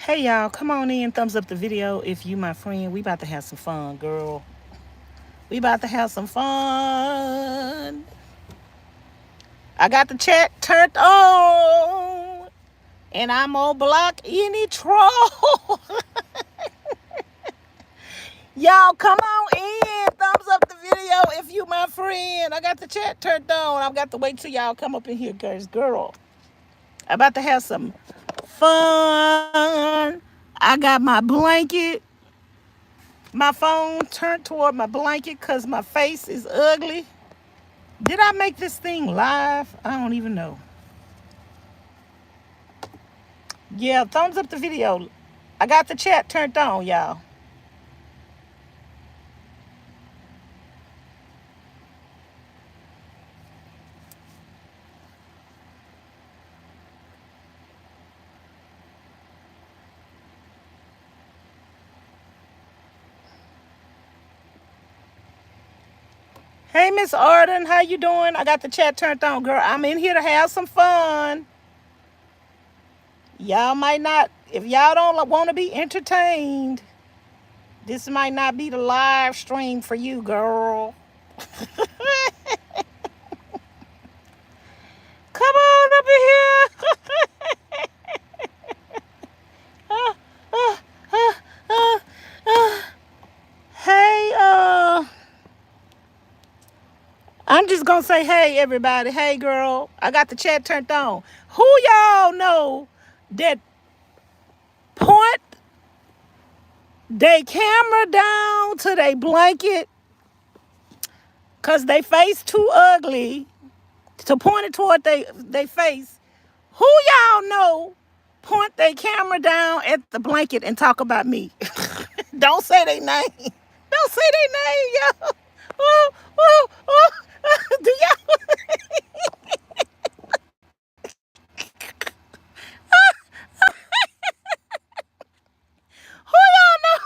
Hey y'all, come on in, thumbs up the video if you my friend. We about to have some fun, girl. We about to have some fun. I got the chat turned on, and I'm gonna block any troll. Y'all, come on in, thumbs up the video if you my friend. I got the chat turned on. I've got to wait till y'all come up in here, guys. Girl, I'm about to have some fun. I got my blanket. My phone turned toward my blanket because my face is ugly. Did I make this thing live? I don't even know. Yeah, thumbs up the video. I got the chat turned on, y'all. Hey, Miss Arden, how you doing? I got the chat turned on, girl. I'm in here to have some fun. Y'all might not, if y'all don't want to be entertained, this might not be the live stream for you, girl. Come on up in here. Hey, I'm just gonna say, hey, everybody. Hey, girl. I got the chat turned on. Who y'all know that point they camera down to their blanket because they face too ugly to point it toward they face? Who y'all know point their camera down at the blanket and talk about me? Don't say their name. Don't say their name, y'all. Oh, oh, oh. Do y'all? Who y'all know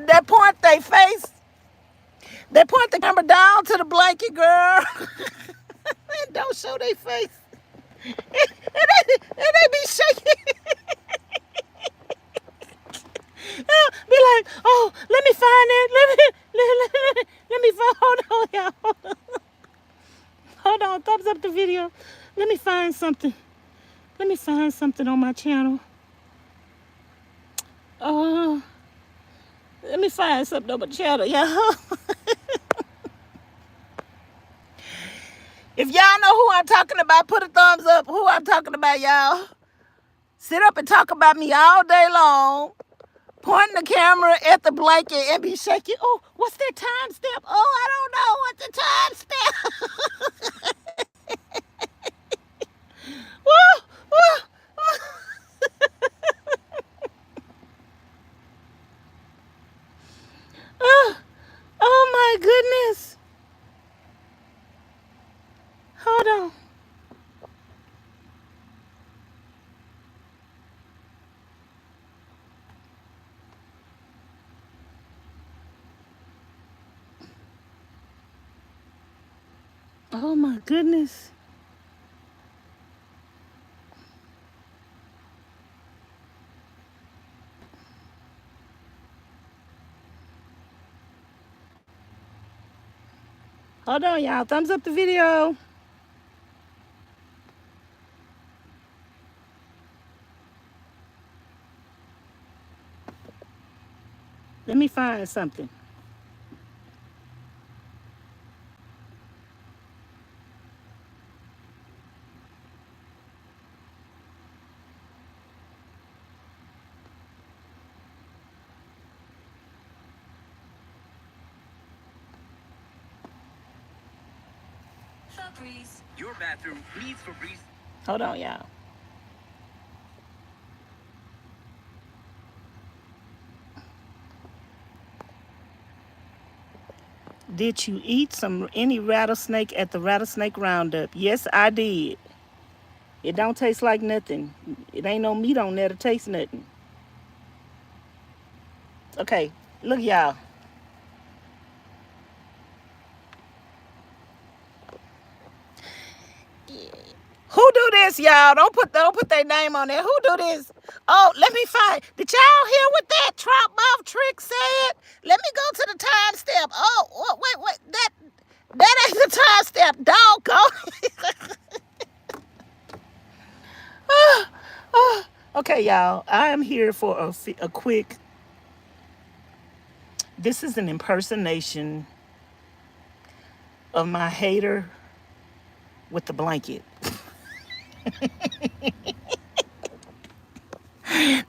that point they face? They point the camera down to the blanket, girl. And don't show their face. And they be shaking. Be like, oh, let me find it. Let me find. Hold on, y'all. Hold on. Thumbs up the video. Let me find something. Let me find something on my channel. Let me find something on my channel, y'all. If y'all know who I'm talking about, put a thumbs up. Who I'm talking about, y'all. Sit up and talk about me all day long, pointing the camera at the blanket and be shaking. Oh, what's that time stamp? Oh, I don't know what the time stamp. Woo, woo, oh, oh my goodness. Hold on. Oh my goodness. Hold on, y'all. Thumbs up the video. Let me find something. Febreze. Your bathroom needs Febreze. Hold on, y'all. Did you eat any rattlesnake at the rattlesnake roundup? Yes, I did. It don't taste like nothing. It ain't no meat on there to taste nothing. Okay, look, y'all. Who do this, y'all? Don't put their name on there. Who do this? Oh, let me find. Did y'all hear what that trap mouth trick said? Let me go to the timestamp. Oh, wait. That ain't the timestamp. Doggone. Okay, y'all. I am here for a quick. This is an impersonation of my hater with the blanket.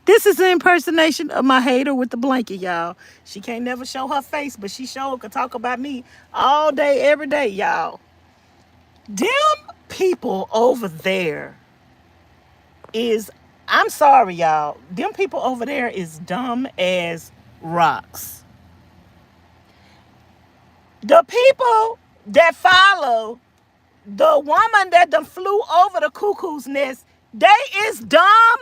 This is an impersonation of my hater with the blanket, y'all. She can't never show her face, but she sure can talk about me all day, every day, y'all. Them people over there is, I'm sorry, y'all. Them people over there is dumb as rocks. The people that follow the woman that done flew over the cuckoo's nest, they is dumb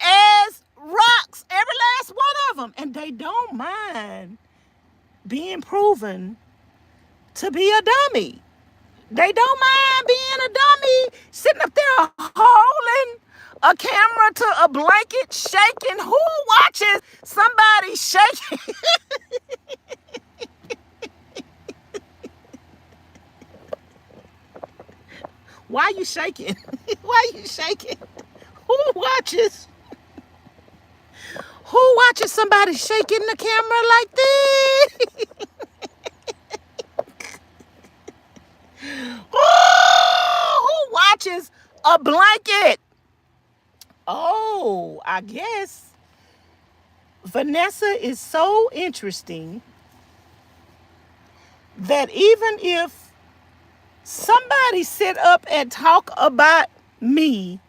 as rocks, every last one of them, and they don't mind being proven to be a dummy. They don't mind being a dummy, sitting up there holding a camera to a blanket, shaking. Who watches somebody shaking? Why you shaking? Why you shaking? Who watches? Who watches somebody shaking the camera like this? Who watches a blanket? Oh, I guess Vanessa is so interesting that even if somebody sit up and talk about me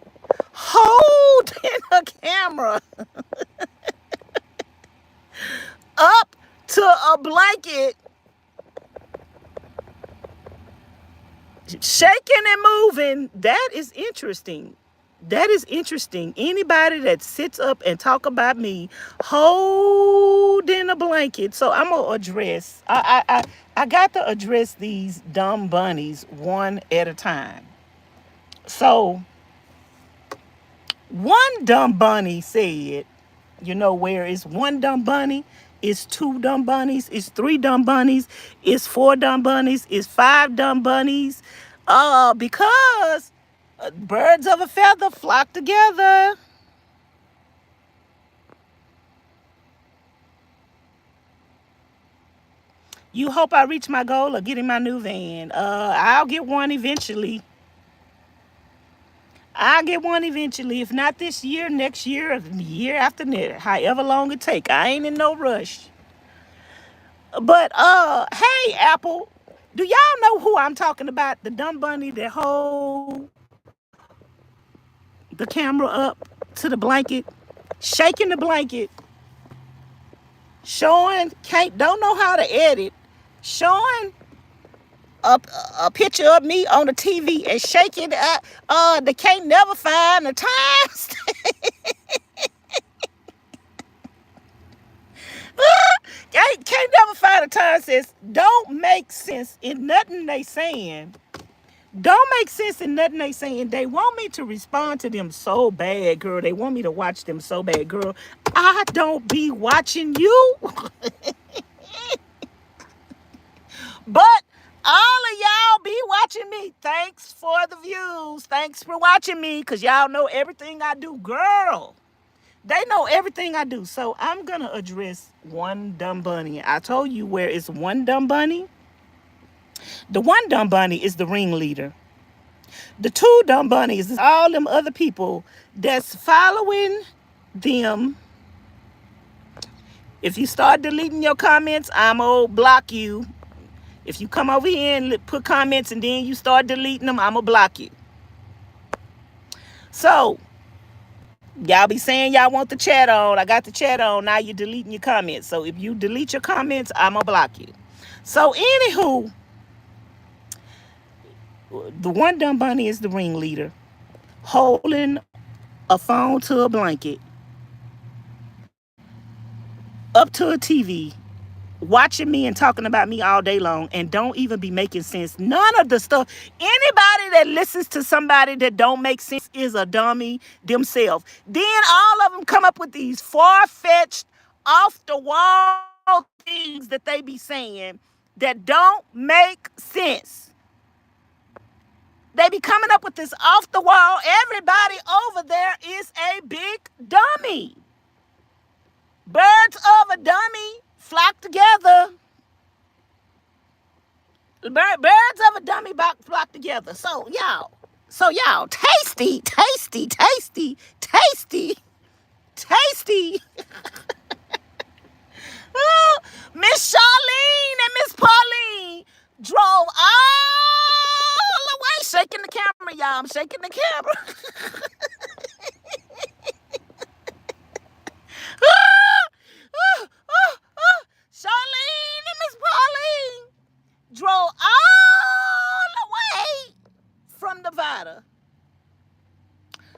holding a camera up to a blanket, shaking and moving, that is interesting. That is interesting. Anybody that sits up and talk about me holding a blanket. So I'm gonna address. I got to address these dumb bunnies one at a time. So one dumb bunny said, you know, where is one dumb bunny? It's two dumb bunnies. It's three dumb bunnies. It's four dumb bunnies. It's five dumb bunnies. Because birds of a feather flock together. You hope I reach my goal of getting my new van. I'll get one eventually. I'll get one eventually. If not this year, next year, or the year after that, however long it take. I ain't in no rush. But hey, Apple, do y'all know who I'm talking about? The dumb bunny that hold the camera up to the blanket, shaking the blanket, showing, don't know how to edit, showing a picture of me on the TV and shaking. They can't never find the times. Can't never find a time. Says don't make sense in nothing they saying. Don't make sense in nothing they saying. They want me to respond to them so bad, girl. They want me to watch them so bad, girl. I don't be watching you. But all of y'all be watching me. Thanks for the views. Thanks for watching me, because y'all know everything I do, girl. They know everything I do. So I'm going to address one dumb bunny. I told you where is one dumb bunny. The one dumb bunny is the ringleader. The two dumb bunnies is all them other people that's following them. If you start deleting your comments, I'm going to block you. If you come over here and put comments and then you start deleting them, I'm going to block you. So, y'all be saying y'all want the chat on. I got the chat on. Now you're deleting your comments. So, if you delete your comments, I'm going to block you. So, anywho, the one dumb bunny is the ringleader, holding a phone to a blanket, up to a TV, watching me and talking about me all day long and don't even be making sense. None of the stuff. Anybody that listens to somebody that don't make sense is a dummy themselves. Then all of them come up with these far-fetched, off-the-wall things that they be saying that don't make sense. They be coming up with this off-the-wall. Everybody over there is a big dummy. Birds of a dummy flock together. Birds of a dummy flock together. So y'all, tasty. Oh, Miss Charlene and Miss Pauline drove all the way, shaking the camera, y'all. I'm shaking the camera. Charlene and Miss Pauline drove all the way from Nevada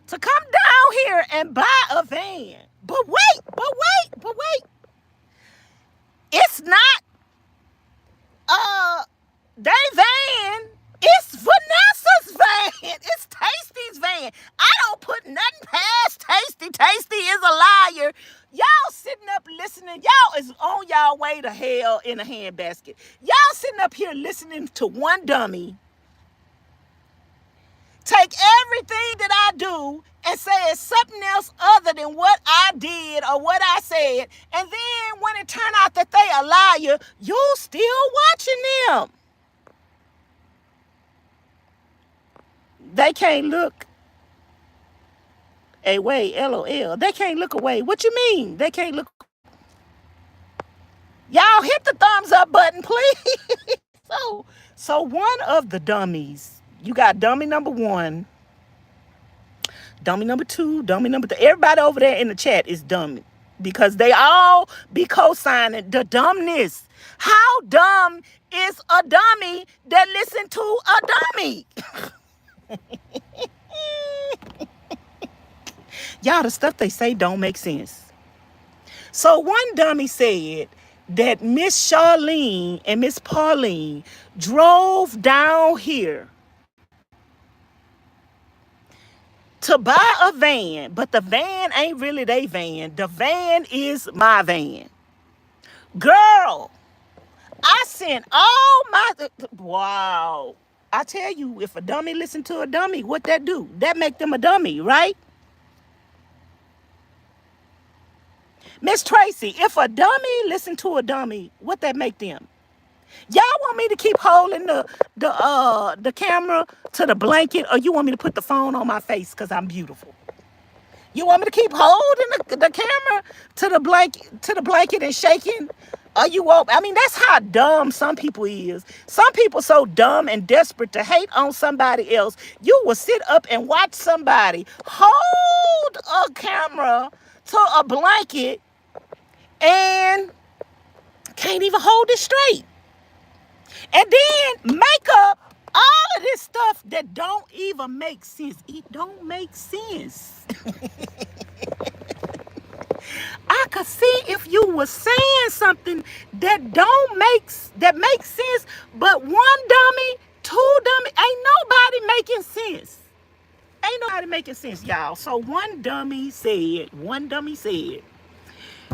to come down here and buy a van. But wait. It's not they van. It's Vanessa's van. It's Tasty's van. I don't put nothing past Tasty. Tasty is a liar. Y'all sitting up listening. Y'all is on y'all way to hell in a handbasket. Y'all sitting up here listening to one dummy take everything that I do and say it's something else other than what I did or what I said. And then when it turned out that they a liar, you still watching them. They can't look away, LOL. They can't look away. What you mean? They can't look. Y'all hit the thumbs up button, please. So one of the dummies, you got dummy number 1, dummy number 2, dummy number 3. Everybody over there in the chat is dummy because they all be co-signing the dumbness. How dumb is a dummy that listen to a dummy? Y'all, the stuff they say don't make sense. So one dummy said that Miss Charlene and Miss Pauline drove down here to buy a van, but the van ain't really their van. The van is my van. Girl, I sent all my... Wow. I tell you, if a dummy listen to a dummy, what that do? That make them a dummy, right? Miss Tracy, if a dummy listen to a dummy, what that make them? Y'all want me to keep holding the camera to the blanket, or you want me to put the phone on my face because I'm beautiful? You want me to keep holding the camera to the blanket and shaking? Or you won't? I mean, that's how dumb some people is. Some people so dumb and desperate to hate on somebody else. You will sit up and watch somebody hold a camera to a blanket and can't even hold it straight. And then make up all of this stuff that don't even make sense. It don't make sense. I could see if you were saying something that makes sense, but one dummy, 2 dummy, ain't nobody making sense. Ain't nobody making sense, y'all. So one dummy said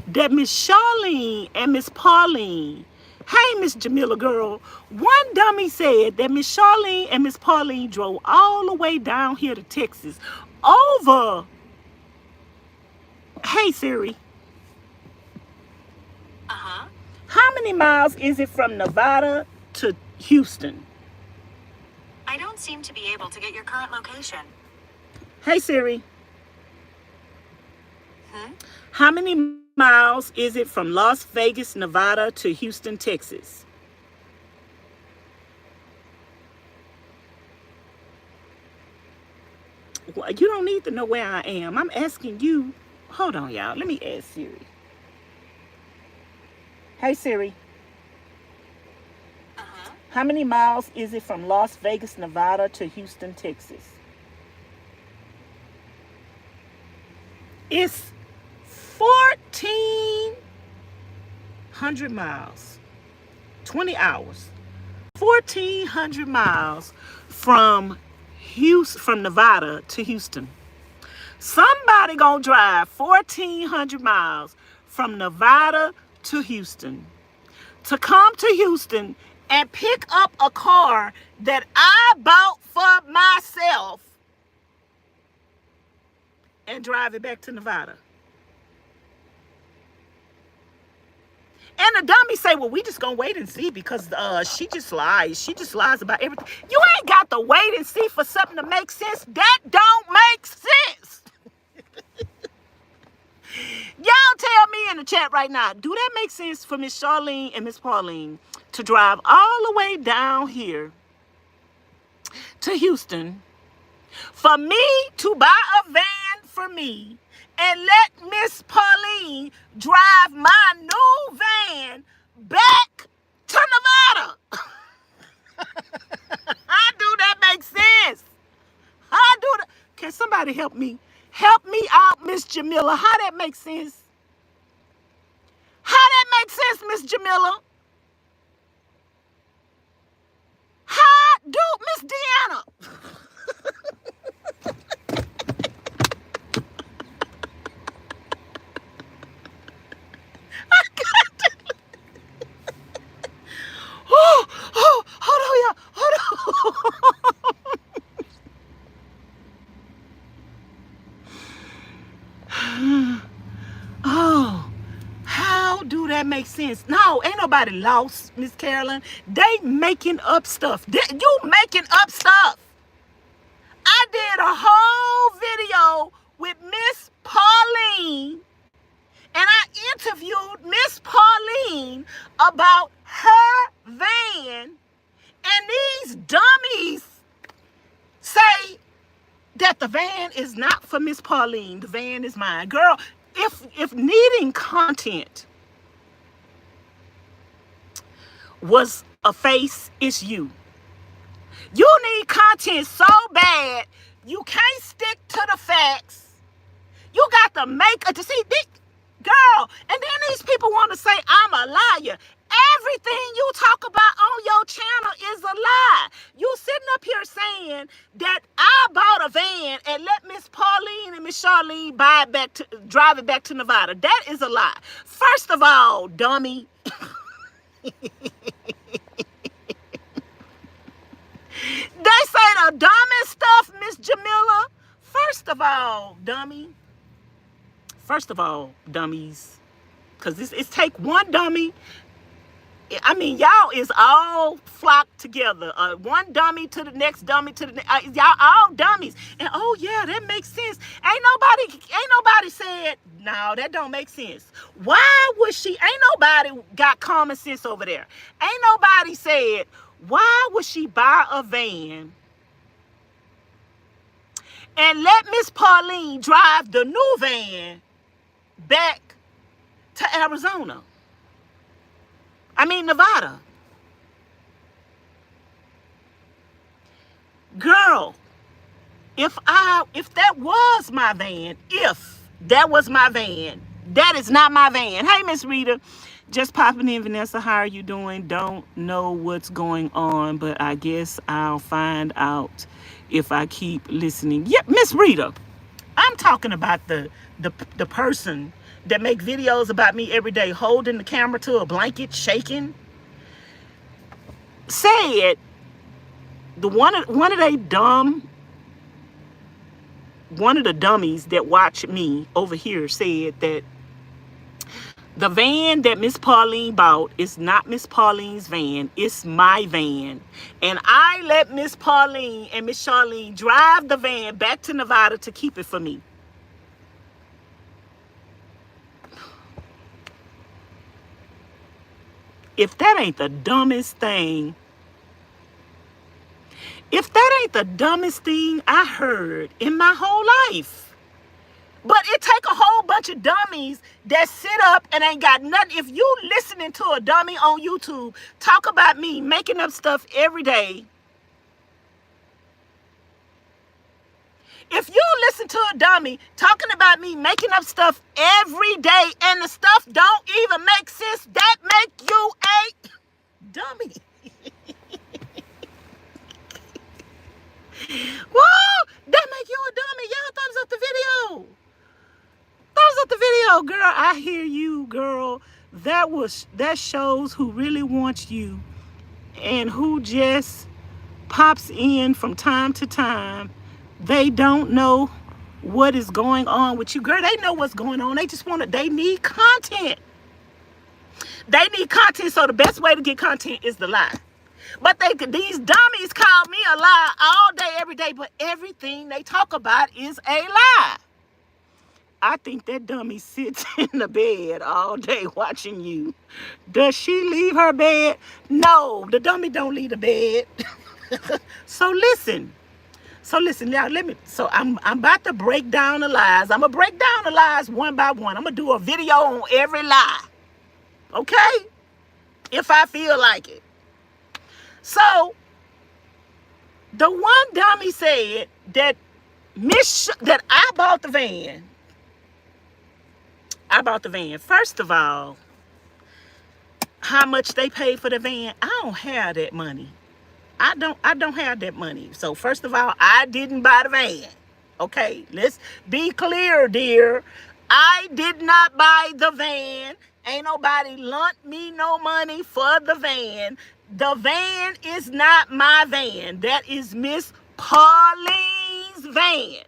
that Miss Charlene and Miss Pauline, hey, Miss Jamila girl, one dummy said that Miss Charlene and Miss Pauline drove all the way down here to Texas over. Hey, Siri. How many miles is it from Nevada to Houston? I don't seem to be able to get your current location. Hey, Siri. How many miles is it from Las Vegas, Nevada to Houston, Texas? Well, you don't need to know where I am. I'm asking you. Hold on, y'all. Let me ask Siri. Hey, Siri. How many miles is it from Las Vegas, Nevada to Houston, Texas? It's 1,400 miles. 20 hours. 1,400 miles from Nevada to Houston. Somebody gonna drive 1,400 miles from Nevada to Houston to come to Houston and pick up a car that I bought for myself and drive it back to Nevada. And the dummy say, well, we just gonna wait and see because she just lies. She just lies about everything. You ain't got to wait and see for something to make sense. That don't make sense. Y'all tell me in the chat right now, do that make sense for Miss Charlene and Miss Pauline to drive all the way down here to Houston for me to buy a van for me and let Miss Pauline drive my new van back to Nevada? How do that make sense? How do that? Can somebody help me? Help me out, Miss Jamila. How that makes sense? How that makes sense, Miss Jamila? How do Miss Deanna? Hold on, y'all. Hold on. Oh, how do that make sense? No, ain't nobody lost, Miss Carolyn. They making up stuff. You making up stuff. I did a whole video with Miss Pauline, and I interviewed Miss Pauline about her van, and these dummies say that the van is not for Miss Pauline. The van is mine. Girl, if needing content was a face, it's you. You need content so bad, you can't stick to the facts. You got to make a decision. Girl, and then these people want to say I'm a liar. Everything you talk about on your channel is a lie. You sitting up here saying that I bought a van and let Miss Pauline and Miss Charlene drive it back to Nevada. That is a lie. First of all, dummy. They say the dumbest stuff, Miss Jamila. First of all, dummy. First of all, dummies. Because it's take one dummy. I mean, y'all is all flocked together. One dummy to the next dummy to the next. Y'all all dummies. And oh yeah, that makes sense. Ain't nobody said, no, that don't make sense. Why would she? Ain't nobody got common sense over there. Ain't nobody said, why would she buy a van and let Miss Pauline drive the new van back to Arizona? I mean, Nevada. Girl, if that was my van, that is not my van. Hey, Miss Rita, just popping in. Vanessa, how are you doing? Don't know what's going on, but I guess I'll find out if I keep listening. Yep, Miss Rita, I'm talking about the person that make videos about me every day, holding the camera to a blanket, shaking. Said one of the dummies that watch me over here said that the van that Miss Pauline bought is not Miss Pauline's van, it's my van. And I let Miss Pauline and Miss Charlene drive the van back to Nevada to keep it for me. If that ain't the dumbest thing, I heard in my whole life. But it take a whole bunch of dummies that sit up and ain't got nothing. If you listening to a dummy on YouTube talk about me making up stuff every day, if you listen to a dummy talking about me making up stuff every day and the stuff don't even make sense, that make you a dummy. Whoa, that make you a dummy. Y'all thumbs up the video. Thumbs up the video, girl. I hear you, girl. That shows who really wants you and who just pops in from time to time. They don't know what is going on with you, girl. They know what's going on. They need content. They need content, so the best way to get content is to lie. But these dummies call me a lie all day, every day, but everything they talk about is a lie. I think that dummy sits in the bed all day watching you. Does she leave her bed? No, the dummy don't leave the bed. So listen, now I'm about to break down the lies. I'm gonna break down the lies one by one. I'm gonna do a video on every lie. Okay? If I feel like it. So the one dummy said that that I bought the van. First of all, how much they paid for the van, I don't have that money. I don't have that money. So first of all, I didn't buy the van. Okay, let's be clear, dear. I did not buy the van. Ain't nobody lent me no money for the van. The van is not my van. That is Miss Pauline's van.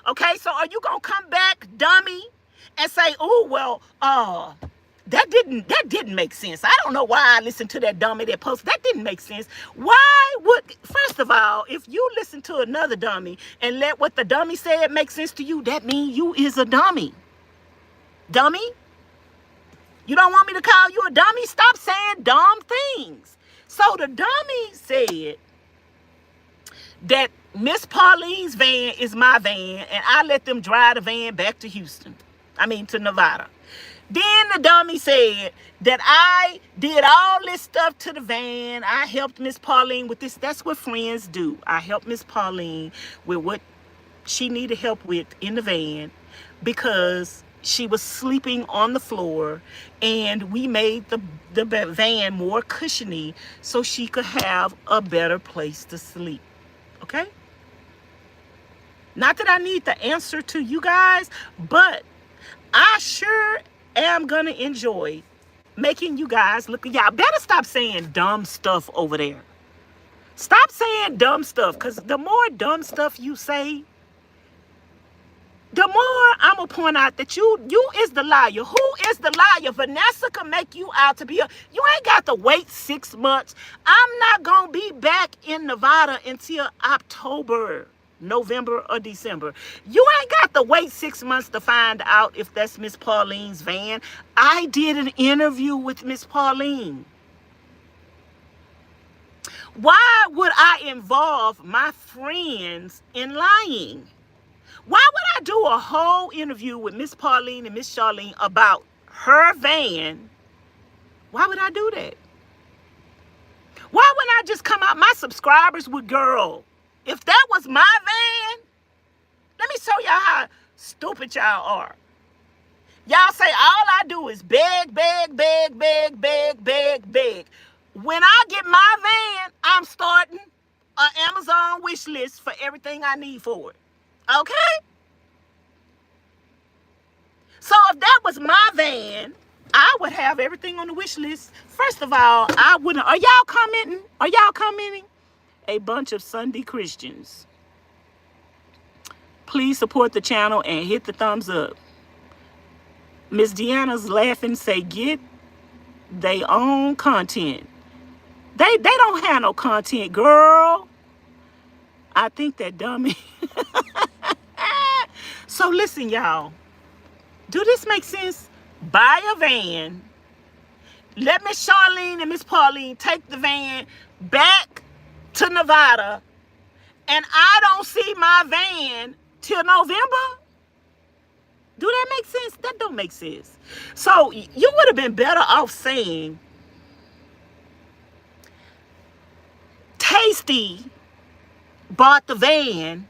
Okay, so are you gonna come back, dummy, and say, oh, well, that didn't make sense. I don't know why I listened to that dummy that posted. That didn't make sense. First of all, if you listen to another dummy and let what the dummy said make sense to you, that means you is a dummy. Dummy? You don't want me to call you a dummy? Stop saying dumb things. So the dummy said that Miss Pauline's van is my van, and I let them drive the van back to Nevada. Then the dummy said that I did all this stuff to the van. I helped Miss Pauline with this. That's what friends do. I helped Miss Pauline with what she needed help with in the van because she was sleeping on the floor, and we made the van more cushiony so she could have a better place to sleep. Okay? Not that I need the answer to you guys, but I sure am going to enjoy making you guys look. Y'all better stop saying dumb stuff over there. Stop saying dumb stuff, because the more dumb stuff you say, the more I'm going to point out that you is the liar. Who is the liar? Vanessa can make you out to be you ain't got to wait 6 months. I'm not going to be back in Nevada until October, November, or December. You ain't got to wait 6 months to find out if that's Miss Pauline's van. I did an interview with Miss Pauline. Why would I involve my friends in lying? Why would I do a whole interview with Miss Pauline and Miss Charlene about her van? Why would I do that? Why wouldn't I just come out? My subscribers would, girl, if that was my van, let me show y'all how stupid y'all are. Y'all say all I do is beg, beg, beg, beg, beg, beg, beg. When I get my van, I'm starting an Amazon wish list for everything I need for it. Okay? So if that was my van, I would have everything on the wish list. First of all, I wouldn't. Are y'all commenting? Are y'all commenting? A bunch of Sunday Christians. Please support the channel and hit the thumbs up. Miss Deanna's laughing, say get they own content. They don't have no content, girl. I think that dummy. So listen, y'all. Do this make sense? Buy a van. Let Miss Charlene and Miss Pauline take the van back to Nevada. And I don't see my van till November. Do that make sense? That don't make sense. So you would have been better off saying, Tasty bought the van.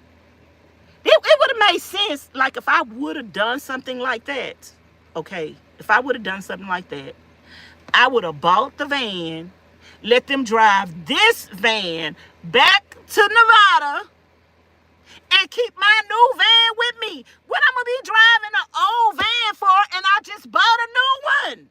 It would have made sense, like, if I would have done something like that. Okay, if I would have done something like that, I would have bought the van, let them drive this van back to Nevada, and keep my new van with me. What I'm going to be driving an old van for, and I just bought a new one?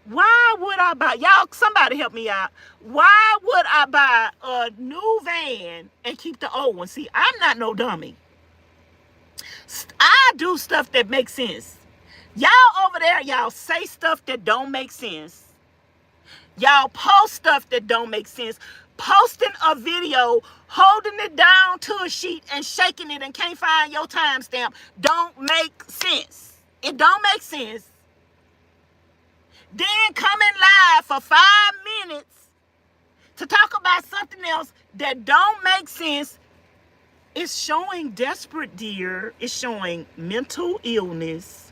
Why would I buy, y'all, somebody help me out. Why would I buy a new van and keep the old one? See, I'm not no dummy. I do stuff that makes sense. Y'all over there, y'all say stuff that don't make sense. Y'all post stuff that don't make sense. Posting a video, holding it down to a sheet and shaking it and can't find your timestamp don't make sense. It don't make sense. Then coming live for 5 minutes to talk about something else that don't make sense. It's showing desperate, dear. It's showing mental illness.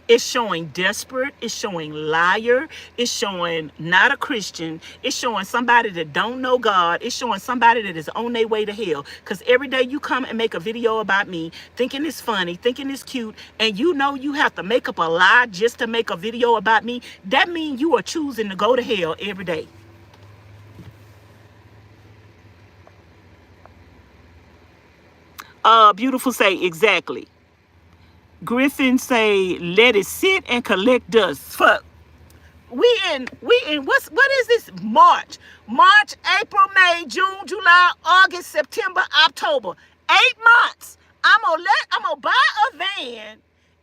It's showing desperate. It's showing liar. It's showing not a Christian. It's showing somebody that don't know God. It's showing somebody that is on their way to hell. Because every day you come and make a video about me, thinking it's funny, thinking it's cute, and you know you have to make up a lie just to make a video about me, that means you are choosing to go to hell every day. Beautiful say, exactly. Griffin say, let it sit and collect dust. Fuck. We in what is this? March, April, May, June, July, August, September, October. 8 months. I'm gonna buy a van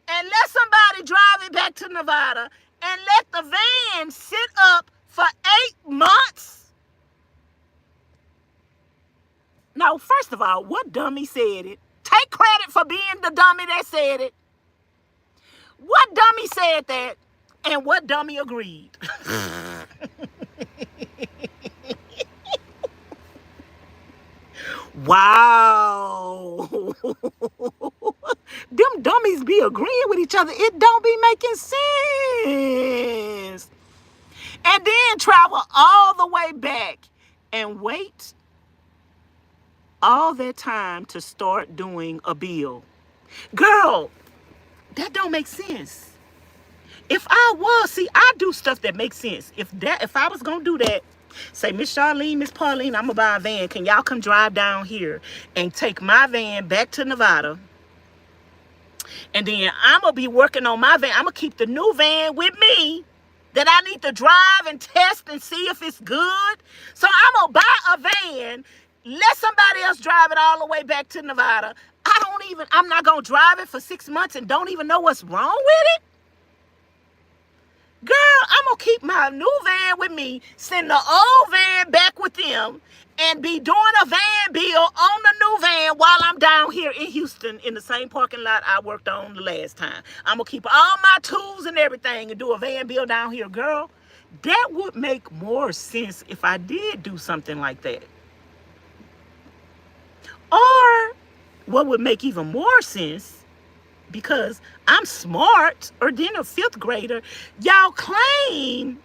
and let somebody drive it back to Nevada and let the van sit up for 8 months. Now, first of all, what dummy said it? Take credit for being the dummy that said it. What dummy said that? And what dummy agreed? Wow. Them dummies be agreeing with each other. It don't be making sense. And then travel all the way back and wait all that time to start doing a bill. Girl, that don't make sense. If I was, see, I do stuff that makes sense. If I was gonna do that, say, Miss Charlene, Miss Pauline, I'm gonna buy a van. Can y'all come drive down here and take my van back to Nevada? And then I'm gonna be working on my van. I'm gonna keep the new van with me that I need to drive and test and see if it's good. So I'm gonna buy a van, let somebody else drive it all the way back to Nevada. I'm not gonna drive it for 6 months and don't even know what's wrong with it. Girl, I'm going to keep my new van with me, send the old van back with them, and be doing a van bill on the new van while I'm down here in Houston in the same parking lot I worked on the last time. I'm going to keep all my tools and everything and do a van bill down here. Girl, that would make more sense if I did do something like that. Or what would make even more sense, because I'm smart, or then a 5th grader, y'all claim.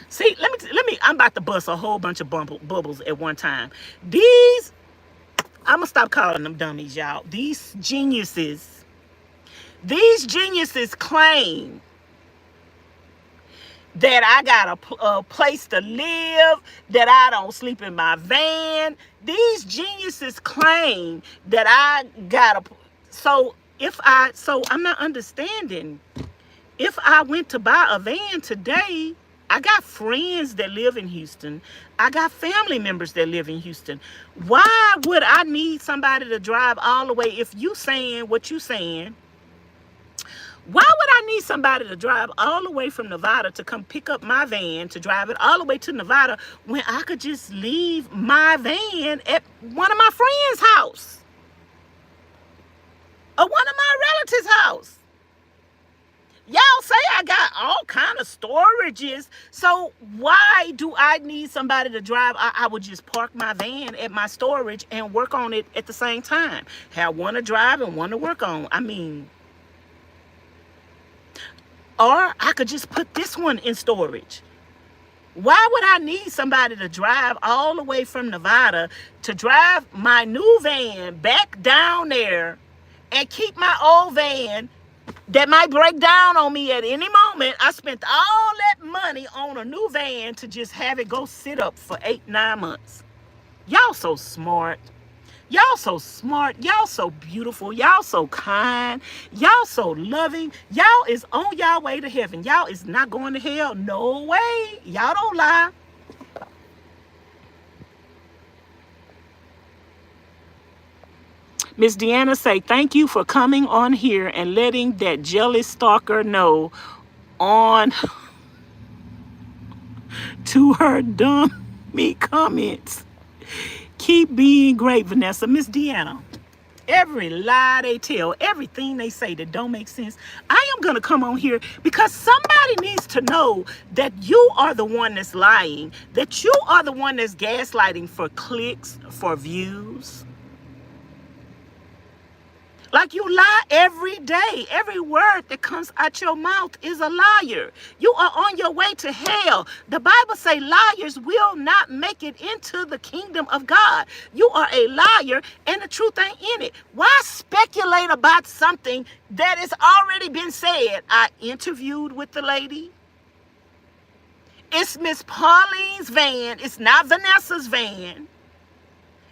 See, let me. I'm about to bust a whole bunch of bubbles at one time. I'm gonna stop calling them dummies, y'all. These geniuses claim that I got a place to live, that I don't sleep in my van. These geniuses claim that I got a. So I'm not understanding. If I went to buy a van today, I got friends that live in Houston. I got family members that live in Houston. Why would I need somebody to drive all the way? If you saying what you saying, why would I need somebody to drive all the way from Nevada to come pick up my van, to drive it all the way to Nevada, when I could just leave my van at one of my friends' house? Or one of my relatives' house? Y'all say I got all kind of storages. So why do I need somebody to drive? I would just park my van at my storage and work on it at the same time. Have one to drive and one to work on. I mean, or I could just put this one in storage. Why would I need somebody to drive all the way from Nevada to drive my new van back down there and keep my old van that might break down on me at any moment? I spent all that money on a new van to just have it go sit up for 8-9 months. Y'all so smart. Y'all so smart. Y'all so beautiful. Y'all so kind. Y'all so loving. Y'all is on y'all way to heaven. Y'all is not going to hell. No way. Y'all don't lie. Miss Deanna say, thank you for coming on here and letting that jealous stalker know on to her dumb me comments. Keep being great, Vanessa. Miss Deanna, every lie they tell, everything they say that don't make sense, I am going to come on here because somebody needs to know that you are the one that's lying, that you are the one that's gaslighting for clicks, for views. Like, you lie every day. Every word that comes out your mouth is a liar. You are on your way to hell. The Bible say liars will not make it into the kingdom of God. You are a liar and the truth ain't in it. Why speculate about something that has already been said? I interviewed with the lady. It's Miss Pauline's van. It's not Vanessa's van.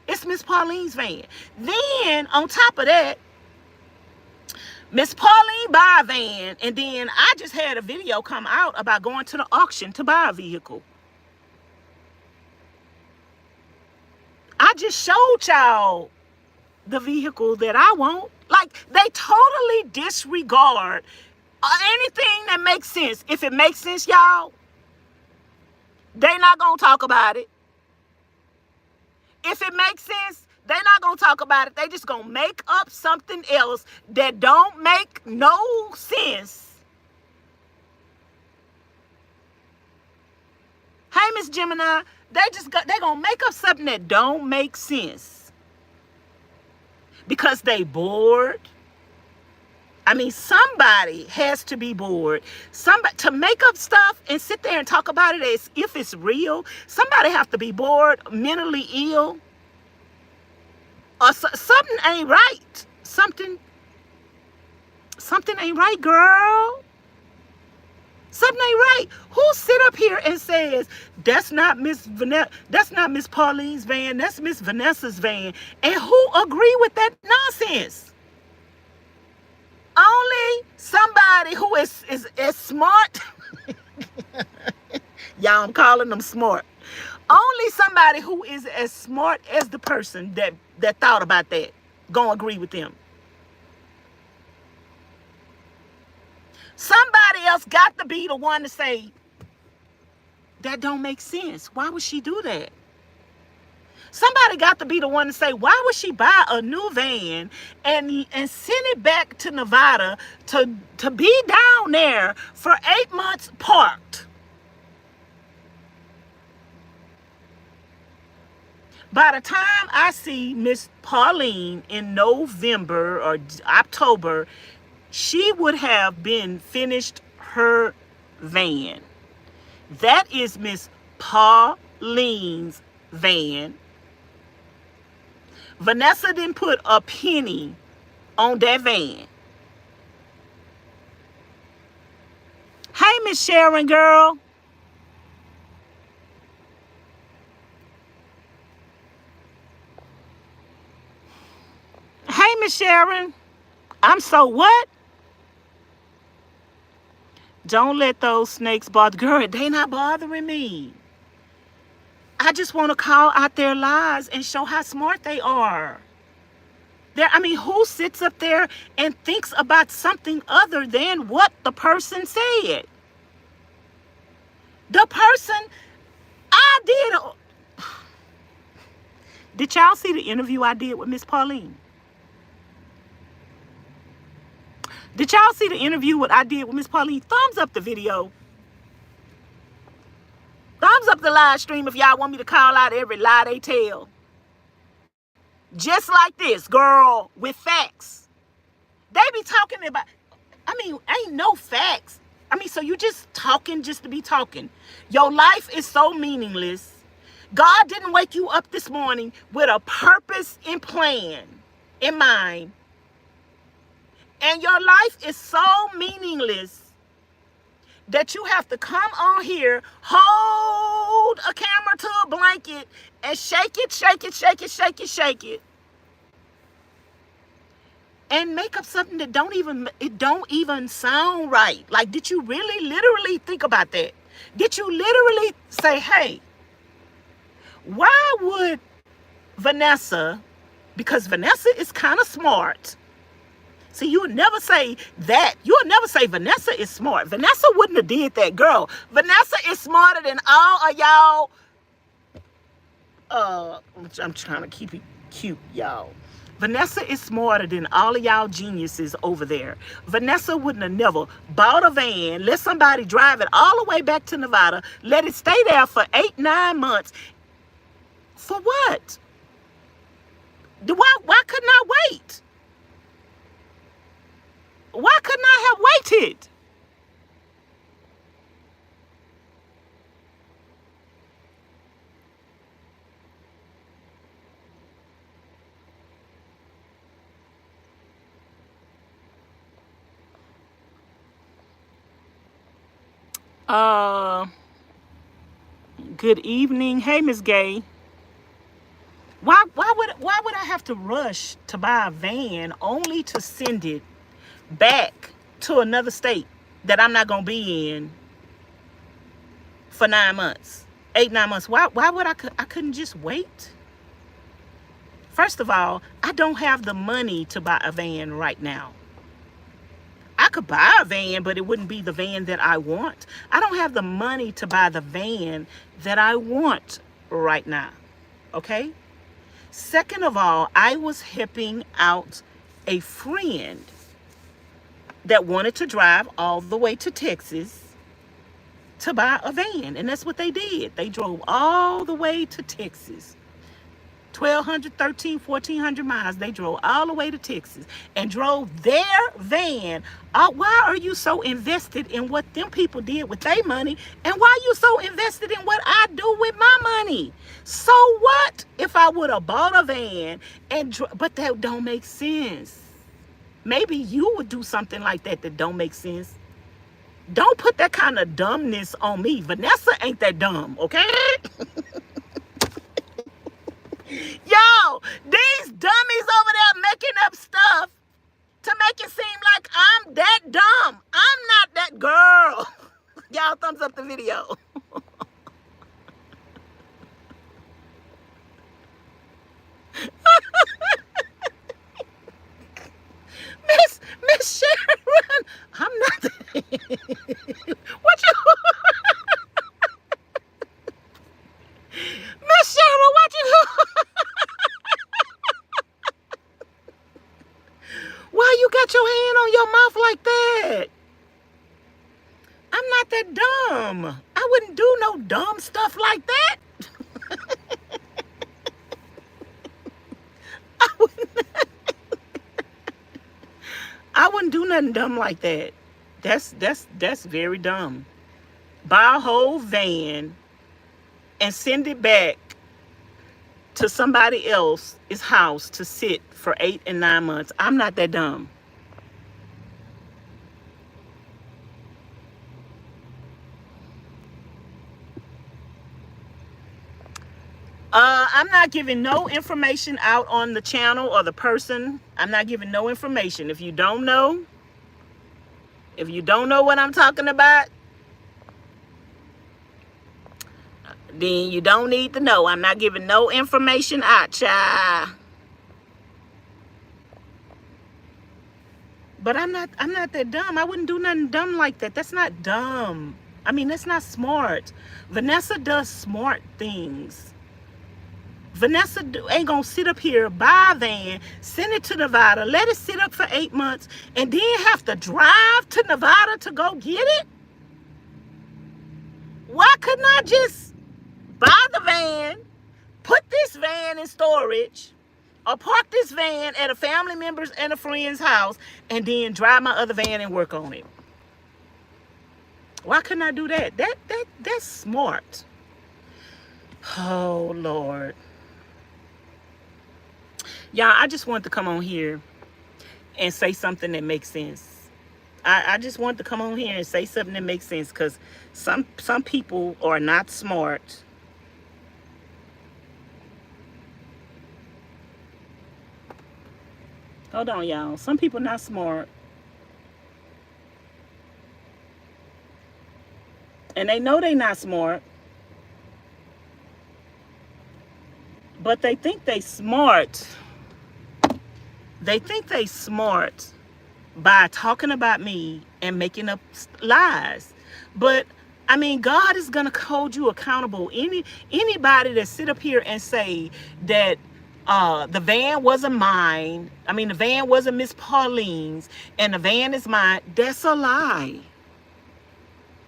It's Miss Pauline's van. Then on top of that, Miss Pauline buy a van, and then I just had a video come out about going to the auction to buy a vehicle. I just showed y'all the vehicle that I want. Like, they totally disregard anything that makes sense. If it makes sense, y'all, they not gonna talk about it. If it makes sense, they're not going to talk about it. They just going to make up something else that don't make no sense. Hey, Miss Gemini, they're going to make up something that don't make sense. Because they bored. I mean, somebody has to be bored. Somebody to make up stuff and sit there and talk about it as if it's real. Somebody have to be bored, mentally ill. Or something ain't right. Something ain't right, girl. Something ain't right. Who sit up here and says, that's not Miss Pauline's van, that's Miss Vanessa's van, and who agree with that nonsense? Only somebody who is as smart. Y'all, I'm calling them smart. Only somebody who is as smart as the person that thought about that gonna agree with them. Somebody else got to be the one to say, that don't make sense. Why would she do that? Somebody got to be the one to say, why would she buy a new van and send it back to Nevada to be down there for 8 months parked? By the time I see Miss Pauline in November or October, she would have been finished her van. That is Miss Pauline's van. Vanessa didn't put a penny on that van. Hey, Miss Sharon, girl. Hey, Miss Sharon. I'm so what? Don't let those snakes bother. Girl, they not bothering me. I just want to call out their lies and show how smart they are. Who sits up there and thinks about something other than what the person said? The person, I did. Did y'all see the interview I did with Miss Pauline? Did y'all see the interview what I did with Miss Pauline? Thumbs up the video. Thumbs up the live stream if y'all want me to call out every lie they tell. Just like this, girl, with facts. They be talking about, ain't no facts. I mean, so you just talking just to be talking. Your life is so meaningless. God didn't wake you up this morning with a purpose and plan in mind. And your life is so meaningless that you have to come on here, hold a camera to a blanket, and shake it, shake it, shake it, shake it, shake it, and make up something that don't even sound right. Like, did you really literally think about that? Did you literally say, hey, why would Vanessa, because Vanessa is kind of smart. See, you would never say that. You would never say Vanessa is smart. Vanessa wouldn't have did that, girl. Vanessa is smarter than all of y'all. I'm trying to keep it cute, y'all. Vanessa is smarter than all of y'all geniuses over there. Vanessa wouldn't have never bought a van, let somebody drive it all the way back to Nevada, let it stay there for 8-9 months. For what? Why couldn't I wait? Why couldn't I have waited? Good evening. Hey, Miss Gay. Why would I have to rush to buy a van only to send it back to another state that I'm not gonna be in for 9 months, 8-9 months? Why would I couldn't just wait? First of all, I don't have the money to buy a van right now. I could buy a van, but it wouldn't be the van that I want. I don't have the money to buy the van that I want right now. Okay? Second of all, I was helping out a friend that wanted to drive all the way to Texas to buy a van. And that's what they did. They drove all the way to Texas. 1,200, 1,300, 1,400 miles. They drove all the way to Texas and drove their van. Why are you so invested in what them people did with their money? And why are you so invested in what I do with my money? So what if I would have bought a van but that don't make sense? Maybe you would do something like that don't make sense. Don't put that kind of dumbness on me. Vanessa ain't that dumb, okay? Yo, these dummies over there making up stuff to make it seem like I'm that dumb. I'm not that girl. Y'all thumbs up the video. Miss Sharon, I'm not that. What you? Miss Sharon, what you? Why you got your hand on your mouth like that? I'm not that dumb. I wouldn't do no dumb stuff like that. I wouldn't do nothing dumb like that. That's very dumb. Buy a whole van and send it back to somebody else's house to sit for 8 and 9 months. I'm not that dumb. I'm not giving no information out on the channel or the person. I'm not giving no information. If you don't know what I'm talking about, then you don't need to know. I'm not giving no information out, child. But I'm not that dumb. I wouldn't do nothing dumb like that. That's not dumb. I mean, that's not smart. Vanessa does smart things. Vanessa ain't gonna sit up here, buy a van, send it to Nevada, let it sit up for 8 months, and then have to drive to Nevada to go get it? Why couldn't I just buy the van, put this van in storage, or park this van at a family member's and a friend's house, and then drive my other van and work on it? Why couldn't I do that? That's smart. Oh Lord. Y'all, I just want to come on here and say something that makes sense. I just want to come on here and say something that makes sense, because some people are not smart. Hold on, y'all. Some people not smart, and they know they not smart, but they think they smart. They think they smart by talking about me and making up lies. But I mean, God is gonna hold you accountable. Anybody that sit up here and say that the van wasn't mine, I mean the van wasn't Miss Pauline's, and the van is mine, that's a lie.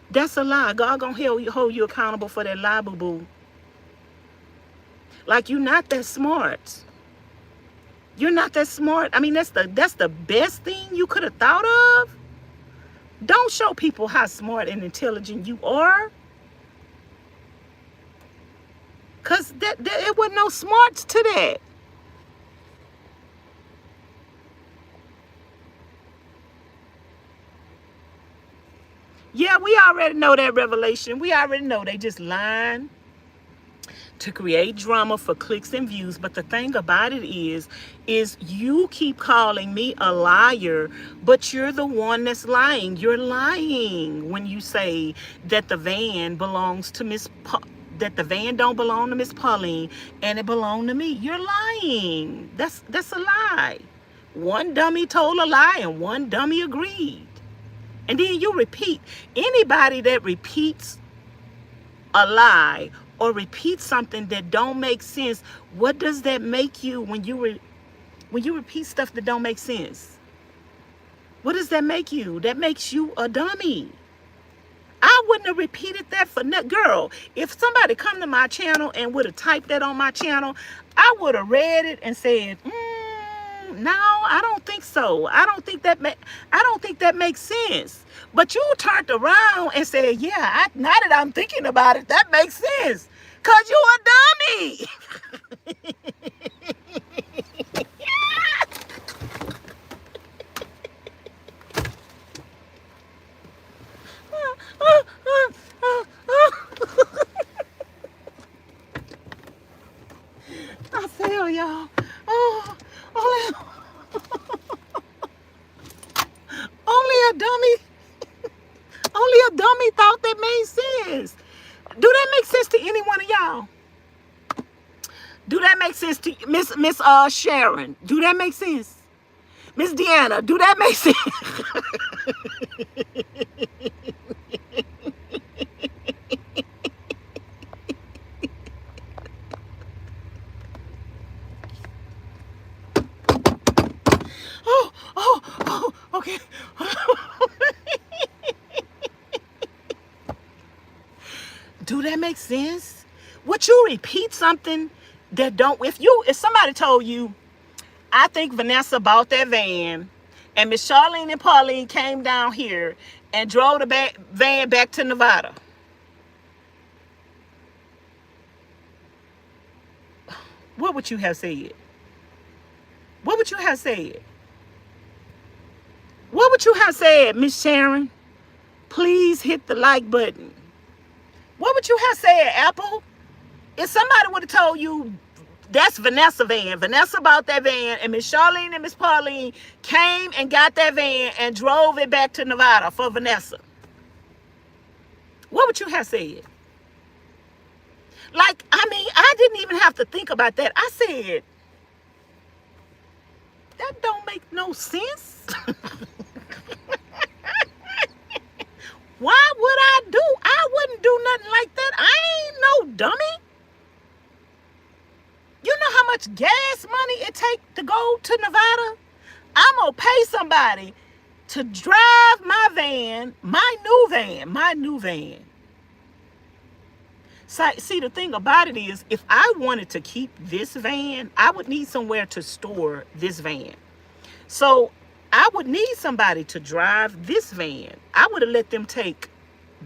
That's a lie. God gonna hold you accountable for that lie, boo boo. Like, you're not that smart. You're not that smart. I mean, that's the best thing you could have thought of. Don't show people how smart and intelligent you are. Because it wasn't no smarts to that. Yeah, we already know that, Revelation. We already know they just lying to create drama for clicks and views. But the thing about it is you keep calling me a liar, but you're the one that's lying. You're lying when you say that the van belongs to that the van don't belong to Miss Pauline and it belonged to me. You're lying. That's a lie. One dummy told a lie and one dummy agreed. And then you repeat. Anybody that repeats a lie or repeat something that don't make sense, what does that make you when you repeat stuff that don't make sense? What does that make you? That makes you a dummy. I wouldn't have repeated that for nothing. Girl, if somebody come to my channel and would have typed that on my channel, I would have read it and said, no, I don't think so. I don't think that makes sense. But you turned around and said, yeah, now that I'm thinking about it, that makes sense. Because you a dummy. I feel y'all. Oh, only a dummy thought that made sense. Do that make sense to any one of y'all? Do that make sense to Miss Sharon? Do that make sense? Miss Deanna, do that make sense? oh, okay. Do that make sense? Would you repeat something that don't, if somebody told you, I think Vanessa bought that van and Miss Charlene and Pauline came down here and drove the van back to Nevada, what would you have said? What would you have said? What would you have said, Miss Sharon? Please hit the like button. What would you have said, Apple? If somebody would have told you that's Vanessa van, Vanessa bought that van, and Miss Charlene and Miss Pauline came and got that van and drove it back to Nevada for Vanessa, what would you have said? Like, I mean, I didn't even have to think about that. I said, that don't make no sense. Why would I do? I wouldn't do nothing like that. I ain't no dummy. You know how much gas money it takes to go to Nevada? I'm going to pay somebody to drive my van, my new van. So, see, the thing about it is, if I wanted to keep this van, I would need somewhere to store this van. So I would need somebody to drive this van. I would have let them take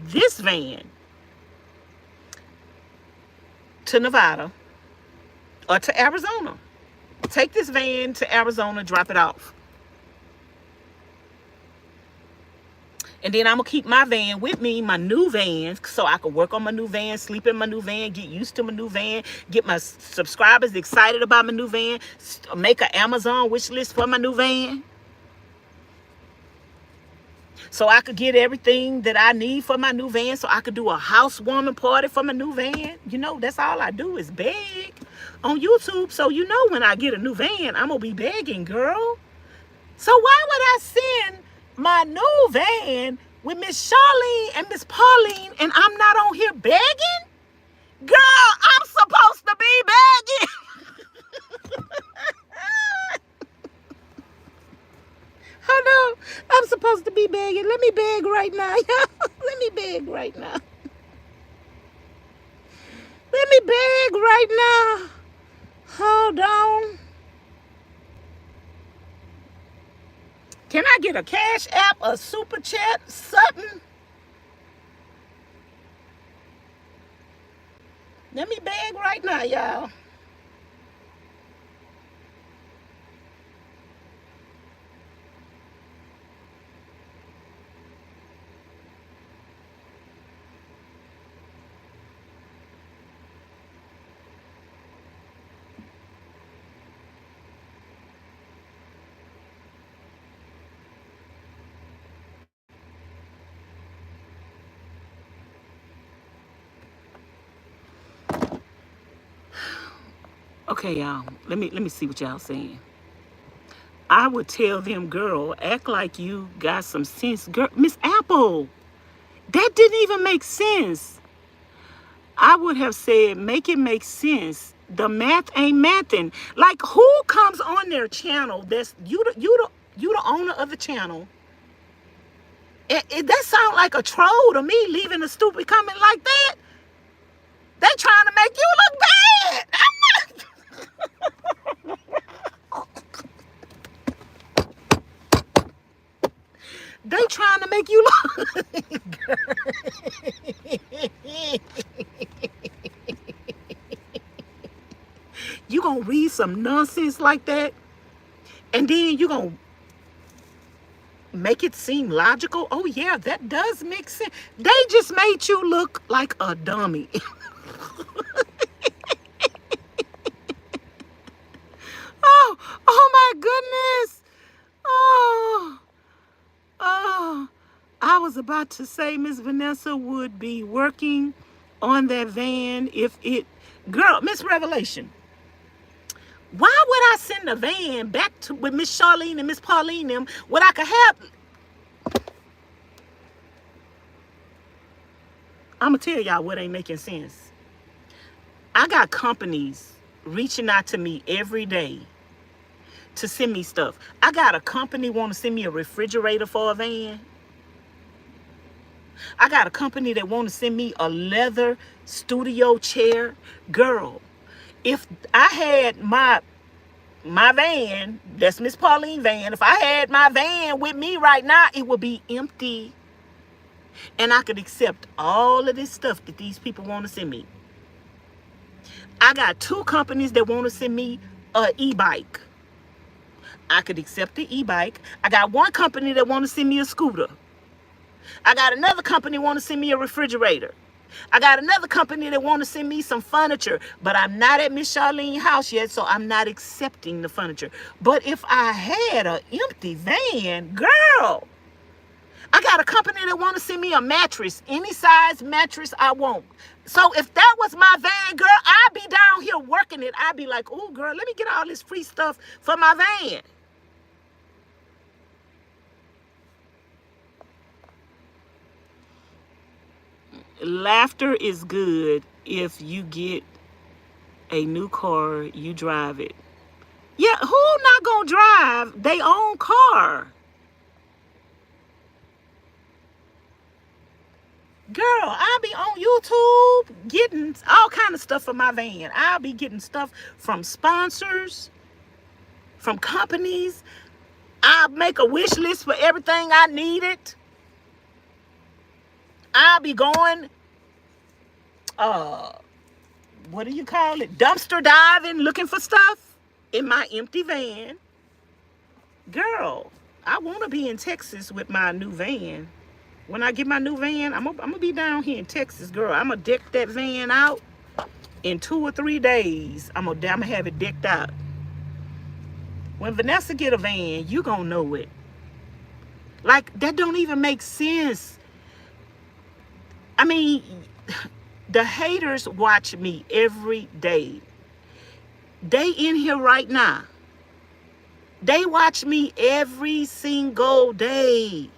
this van to Nevada or to Arizona. Take this van to Arizona, drop it off. And then I'm going to keep my van with me, my new van, so I can work on my new van, sleep in my new van, get used to my new van, get my subscribers excited about my new van, make an Amazon wish list for my new van. So I could get everything that I need for my new van, so I could do a housewarming party for my new van. You know, that's all I do is beg on YouTube. So you know when I get a new van, I'm going to be begging, girl. So why would I send my new van with Miss Charlene and Miss Pauline and I'm not on here begging? Girl, I'm supposed to be begging. Oh no, I'm supposed to be begging. Let me beg right now. Let me beg right now. Let me beg right now. Hold on. Can I get a Cash App, a Super Chat, something? Let me beg right now, y'all. Okay, y'all. Let me see what y'all saying. I would tell them, girl, act like you got some sense. Girl, Miss Apple, that didn't even make sense. I would have said, make it make sense. The math ain't mathing. Like, who comes on their channel? That's you the owner of the channel. That sound like a troll to me, leaving a stupid comment like that. They trying to make you look bad. I'm not. They trying to make you look. You gonna read some nonsense like that, and then you gonna make it seem logical? Oh yeah, that does make sense. They just made you look like a dummy. Oh my goodness. Oh, I was about to say Miss Vanessa would be working on that van if it, girl, Miss Revelation. Why would I send a van back to with Miss Charlene and Miss Pauline them when I could have? I'm gonna tell y'all what ain't making sense. I got companies reaching out to me every day to send me stuff. I got a company want to send me a refrigerator for a van. I got a company that want to send me a leather studio chair. Girl, if I had my van, that's Miss Pauline van, if I had my van with me right now, it would be empty. And I could accept all of this stuff that these people want to send me. I got 2 companies that want to send me an e-bike. I could accept the e-bike. I got 1 company that want to send me a scooter. I got another company want to send me a refrigerator. I got another company that want to send me some furniture, but I'm not at Miss Charlene's house yet, so I'm not accepting the furniture. But if I had an empty van, girl, I got a company that want to send me a mattress, any size mattress I want. So if that was my van, girl, I'd be down here working it. I'd be like, oh, girl, let me get all this free stuff for my van. Laughter is good if you get a new car, you drive it. Yeah, who not gonna drive their own car? Girl, I'll be on YouTube getting all kind of stuff for my van. I'll be getting stuff from sponsors, from companies. I'll make a wish list for everything I needed. I'll be going, what do you call it? Dumpster diving, looking for stuff in my empty van. Girl, I want to be in Texas with my new van. When I get my new van, I'm gonna be down here in Texas, girl. I'm gonna deck that van out in 2 or 3 days. I'm gonna have it decked out. When Vanessa get a van, you gonna know it. Like, that don't even make sense. I mean, the haters watch me every day. They in here right now. They watch me every single day.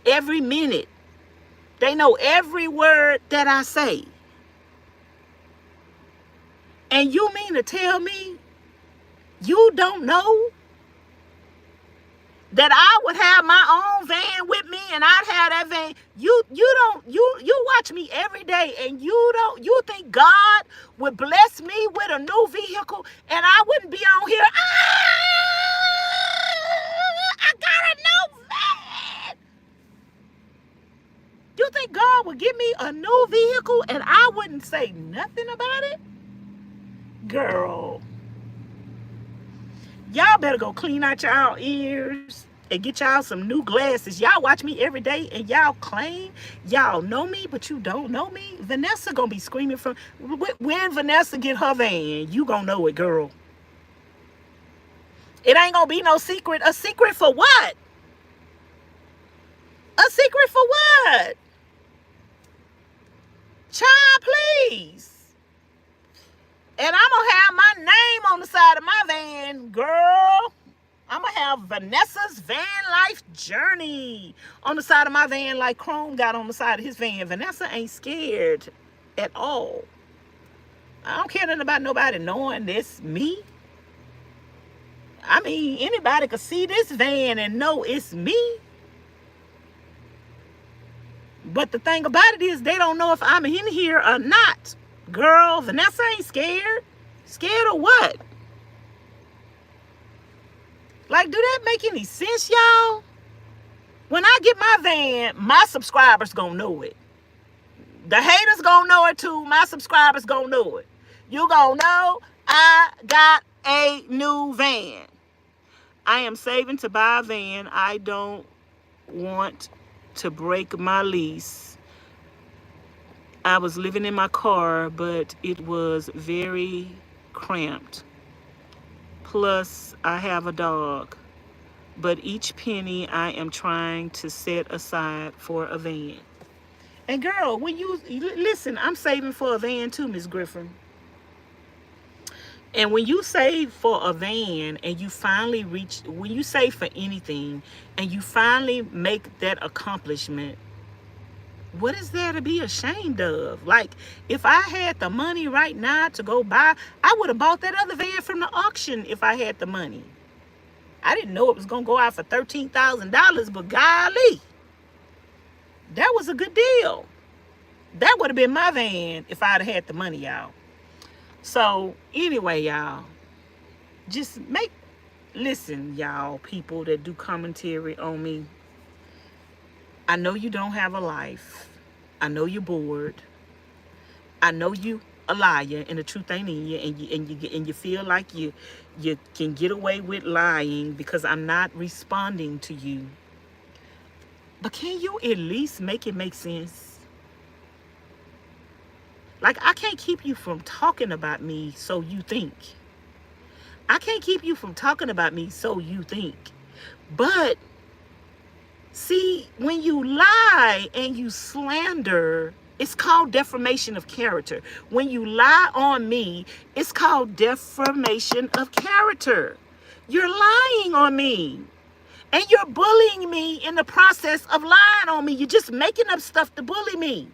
Every minute. They know every word that I say. And you mean to tell me you don't know that I would have my own van with me and I'd have that van? You watch me every day, and you think God would bless me with a new vehicle and I wouldn't be on here? I got a new van. You think God would give me a new vehicle and I wouldn't say nothing about it? Girl, y'all better go clean out y'all ears and get y'all some new glasses. Y'all watch me every day and y'all claim y'all know me, but you don't know me. Vanessa gonna be screaming from when Vanessa get her van. You gonna know it, girl. It ain't gonna be no secret. A secret for what? A secret for what? Child, please. And I'm gonna have my name on the side of my van, girl. I'm gonna have Vanessa's Van Life Journey on the side of my van, like Chrome got on the side of his van. Vanessa ain't scared at all. I don't care nothing about nobody knowing this me. I mean, anybody could see this van and know it's me. But the thing about it is, they don't know if I'm in here or not. Girl, Vanessa ain't scared. Scared of what? Like, do that make any sense, y'all? When I get my van, my subscribers gonna know it. The haters gonna know it too. My subscribers gonna know it. You gonna know I got a new van. I am saving to buy a van. I don't want to break my lease. I was living in my car, but it was very cramped. Plus, I have a dog. But each penny I am trying to set aside for a van. And girl, when you listen, I'm saving for a van too, Miss Griffin. And when you save for a van and you finally reach, when you save for anything and you finally make that accomplishment, what is there to be ashamed of? Like, if I had the money right now to go buy, I would have bought that other van from the auction if I had the money. I didn't know it was going to go out for $13,000, but golly, that was a good deal. That would have been my van if I'd had the money, y'all. So, anyway, y'all, just listen, y'all, people that do commentary on me. I know you don't have a life. I know you're bored. I know you a liar and the truth ain't in you, and you feel like you can get away with lying because I'm not responding to you. But can you at least make it make sense? Like, I can't keep you from talking about me, so you think. I can't keep you from talking about me, so you think. But see, when you lie and you slander, it's called defamation of character. When you lie on me, it's called defamation of character. You're lying on me. And you're bullying me in the process of lying on me. You're just making up stuff to bully me.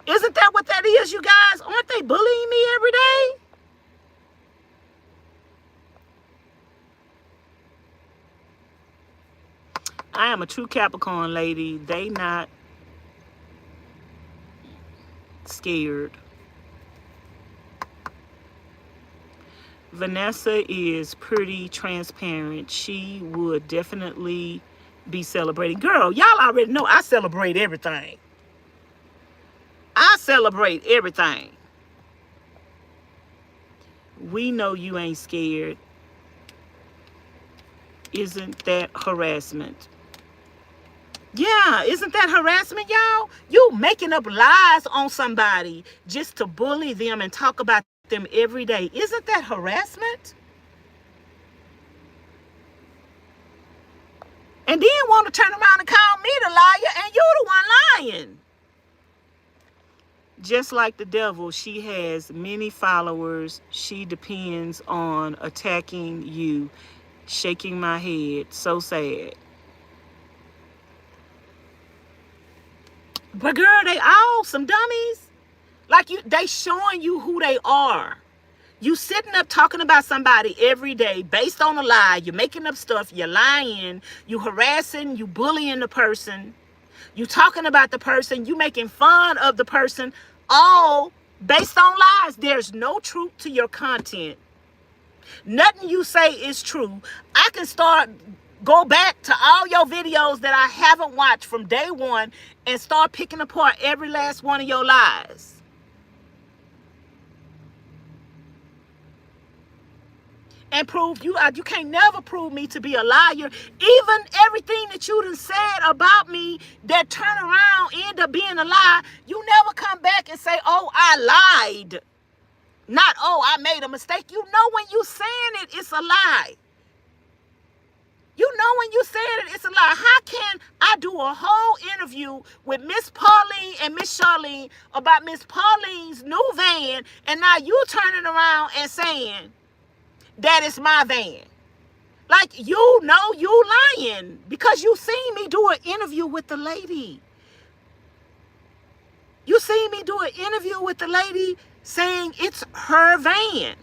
Isn't that what that is, you guys? Aren't they bullying me every day? I am a true Capricorn, lady. They not scared. Vanessa is pretty transparent. She would definitely be celebrating. Girl, y'all already know I celebrate everything. I celebrate everything. We know you ain't scared. Isn't that harassment? Yeah, isn't that harassment, y'all? You making up lies on somebody just to bully them and talk about them every day. Isn't that harassment? And then want to turn around and call me the liar and you the one lying. Just like the devil, she has many followers. She depends on attacking you. Shaking my head. So sad. But girl, they all some dummies. Like they showing you who they are. You sitting up talking about somebody every day based on a lie. You're making up stuff. You're lying. You harassing. You bullying the person. You talking about the person. You making fun of the person. All based on lies. There's no truth to your content. Nothing you say is true. I can go back to all your videos that I haven't watched from day one and start picking apart every last one of your lies. And prove you can't never prove me to be a liar. Even everything that you done said about me that turn around end up being a lie, you never come back and say, oh, I lied. Not, oh, I made a mistake. You know when you saying it, it's a lie. You know when you saying it, it's a lie. How can I do a whole interview with Miss Pauline and Miss Charlene about Miss Pauline's new van, and now you turning around and saying that it's my van? Like, you know you lying because you seen me do an interview with the lady. You seen me do an interview with the lady saying it's her van.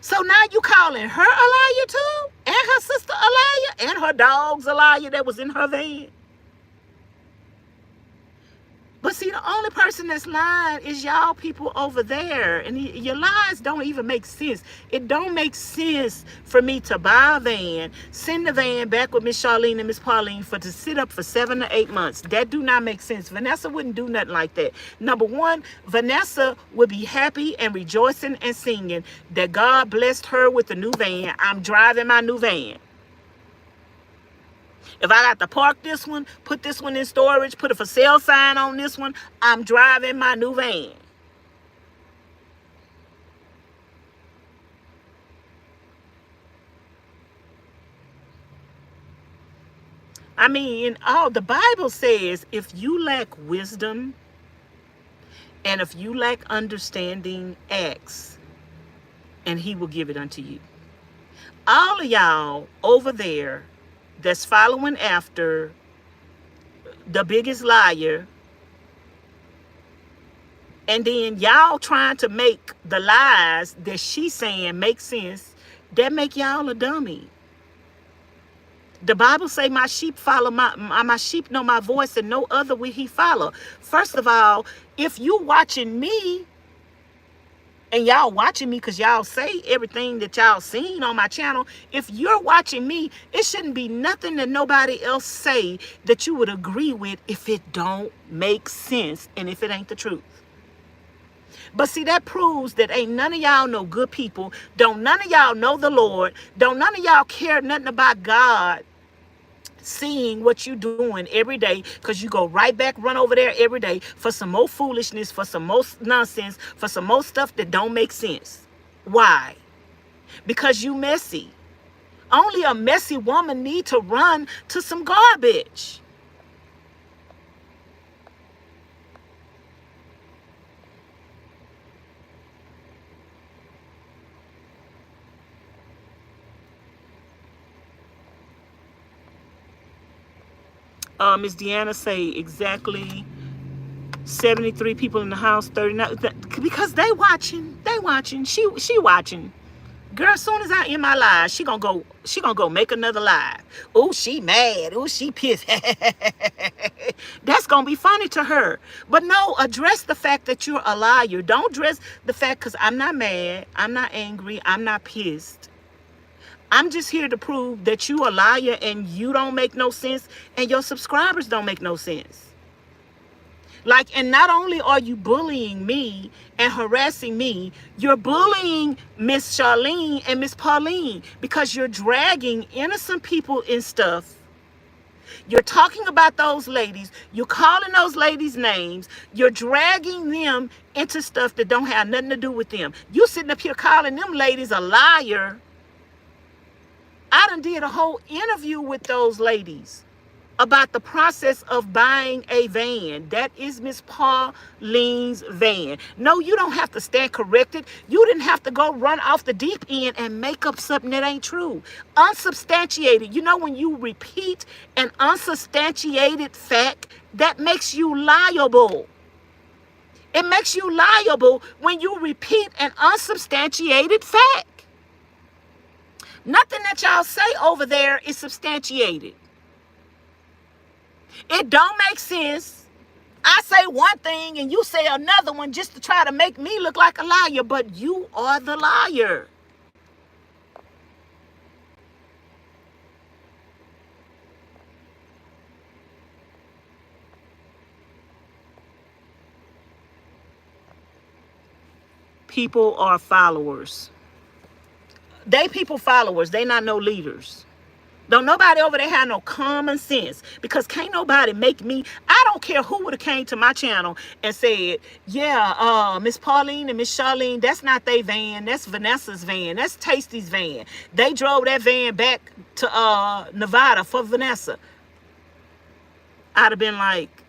So now you calling her a liar too? And her sister a liar? And her dog's a liar that was in her van? But see, the only person that's lying is y'all people over there. And your lies don't even make sense. It don't make sense for me to buy a van, send the van back with Miss Charlene and Miss Pauline to sit up for 7 to 8 months. That do not make sense. Vanessa wouldn't do nothing like that. Number one, Vanessa would be happy and rejoicing and singing that God blessed her with a new van. I'm driving my new van. If I got to park this one, put this one in storage, put a for sale sign on this one, I'm driving my new van. I mean, the Bible says if you lack wisdom and if you lack understanding, ask, and he will give it unto you. All of y'all over there that's following after the biggest liar, and then y'all trying to make the lies that she's saying make sense, that make y'all a dummy. The Bible say my sheep follow my sheep know my voice, and no other will he follow. First of all, if you watching me, and y'all watching me because y'all say everything that y'all seen on my channel, if you're watching me, it shouldn't be nothing that nobody else say that you would agree with if it don't make sense and if it ain't the truth. But see, that proves that ain't none of y'all no good people. Don't none of y'all know the Lord. Don't none of y'all care nothing about God seeing what you doing every day, because you go right back, run over there every day for some more foolishness, for some more nonsense, for some more stuff that don't make sense. Why? Because you messy. Only a messy woman need to run to some garbage. Miss Deanna say exactly 73 people in the house, 39, because they watching. She watching. Girl, as soon as I end my live, she gonna go make another live. Oh, she mad. Oh, she pissed. That's gonna be funny to her. But no, address the fact that you're a liar. Don't address the fact, because I'm not mad, I'm not angry, I'm not pissed. I'm just here to prove that you a liar and you don't make no sense and your subscribers don't make no sense. Like, and not only are you bullying me and harassing me, you're bullying Miss Charlene and Miss Pauline because you're dragging innocent people in stuff. You're talking about those ladies. You're calling those ladies names. You're dragging them into stuff that don't have nothing to do with them. You sitting up here calling them ladies a liar. I done did a whole interview with those ladies about the process of buying a van. That is Miss Pauline's van. No, you don't have to stand corrected. You didn't have to go run off the deep end and make up something that ain't true. Unsubstantiated. You know, when you repeat an unsubstantiated fact, that makes you liable. It makes you liable when you repeat an unsubstantiated fact. Nothing that y'all say over there is substantiated. It don't make sense. I say one thing and you say another one just to try to make me look like a liar, but you are the liar. People are followers. They people followers. They not no leaders. Don't nobody over there have no common sense, because can't nobody make me. I don't care who would have came to my channel and said, yeah, Miss Pauline and Miss Charlene, that's not their van. That's Vanessa's van. That's Tasty's van. They drove that van back to Nevada for Vanessa. I'd have been like,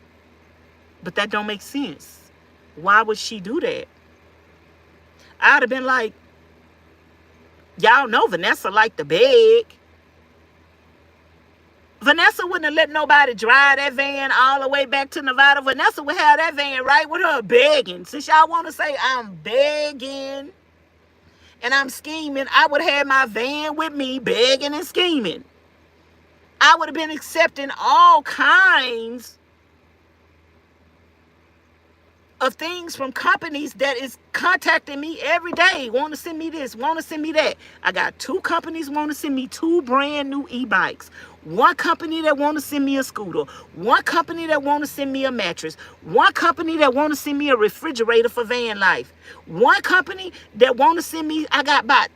but that don't make sense. Why would she do that? I'd have been like, y'all know Vanessa like to beg. Vanessa wouldn't have let nobody drive that van all the way back to Nevada. Vanessa would have that van right with her begging. Since y'all want to say I'm begging and I'm scheming, I would have my van with me begging and scheming. I would have been accepting all kinds of things from companies that is contacting me every day, want to send me this, want to send me that. I got 2 companies want to send me 2 brand new e-bikes. 1 company that want to send me a scooter. 1 company that want to send me a mattress. 1 company that want to send me a refrigerator for van life. 1 company that want to send me, I got about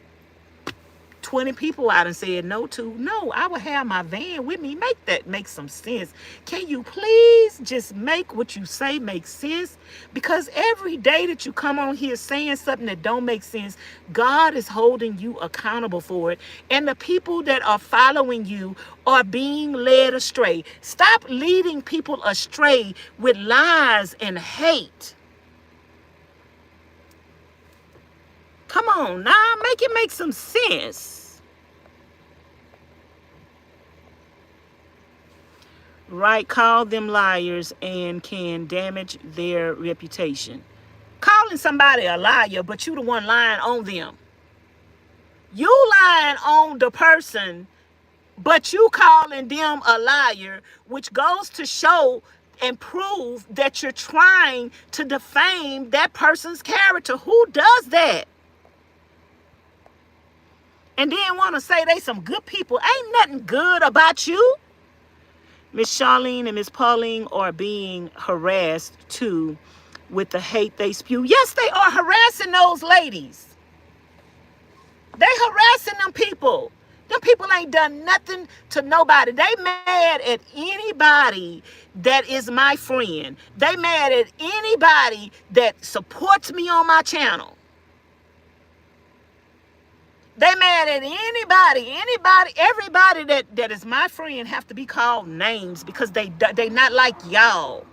20 people I done said no to. No, I would have my van with me. Make that make some sense. Can you please just make what you say make sense? Because every day that you come on here saying something that don't make sense, God is holding you accountable for it. And the people that are following you are being led astray. Stop leading people astray with lies and hate. Come on now, make it make some sense. Right, call them liars and can damage their reputation. Calling somebody a liar, but you the one lying on them. You lying on the person, but you calling them a liar, which goes to show and prove that you're trying to defame that person's character. Who does that? And then want to say they some good people. Ain't nothing good about you. Miss Charlene and Miss Pauline are being harassed too with the hate they spew. Yes, they are harassing those ladies. They harassing them people. Them people ain't done nothing to nobody. They mad at anybody that is my friend. They mad at anybody that supports me on my channel. They mad at anybody, everybody that is my friend have to be called names because they not like y'all.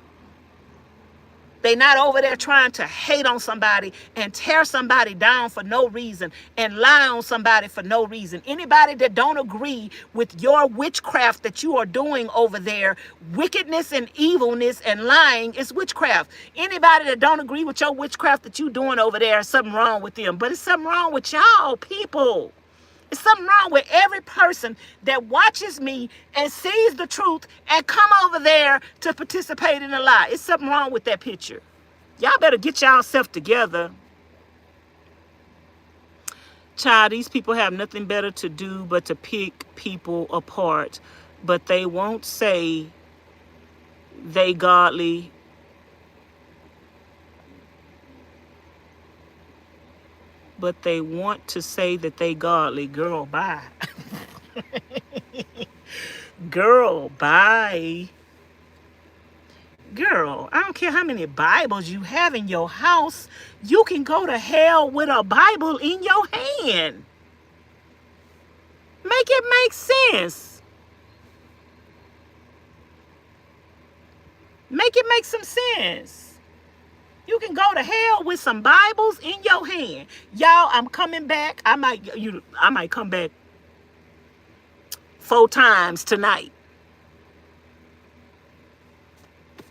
They not over there trying to hate on somebody and tear somebody down for no reason and lie on somebody for no reason. Anybody that don't agree with your witchcraft that you are doing over there, wickedness and evilness and lying is witchcraft. Anybody that don't agree with your witchcraft that you doing over there, is something wrong with them. But it's something wrong with y'all people. It's something wrong with every person that watches me and sees the truth and come over there to participate in a lie. It's something wrong with that picture. Y'all better get yourself together. Child, these people have nothing better to do but to pick people apart. But they won't say they godly. But they want to say that they godly. Girl, bye. Girl, bye. Girl, I don't care how many Bibles you have in your house. You can go to hell with a Bible in your hand. Make it make sense. Make it make some sense. You can go to hell with some Bibles in your hand. Y'all, I'm coming back. I might come back 4 times tonight.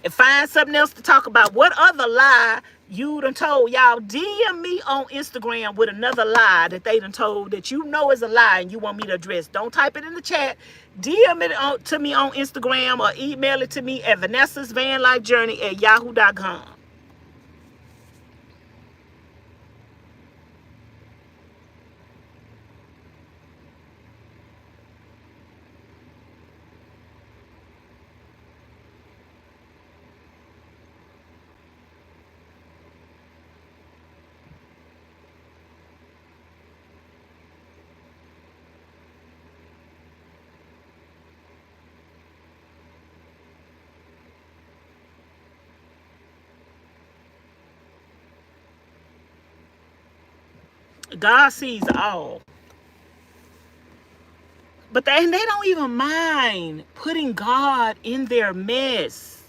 And find something else to talk about. What other lie you done told? Y'all DM me on Instagram with another lie that they done told that you know is a lie and you want me to address. Don't type it in the chat. DM it to me on Instagram or email it to me at vanessasvanlifejourney@yahoo.com. God sees all. But they don't even mind putting God in their mess.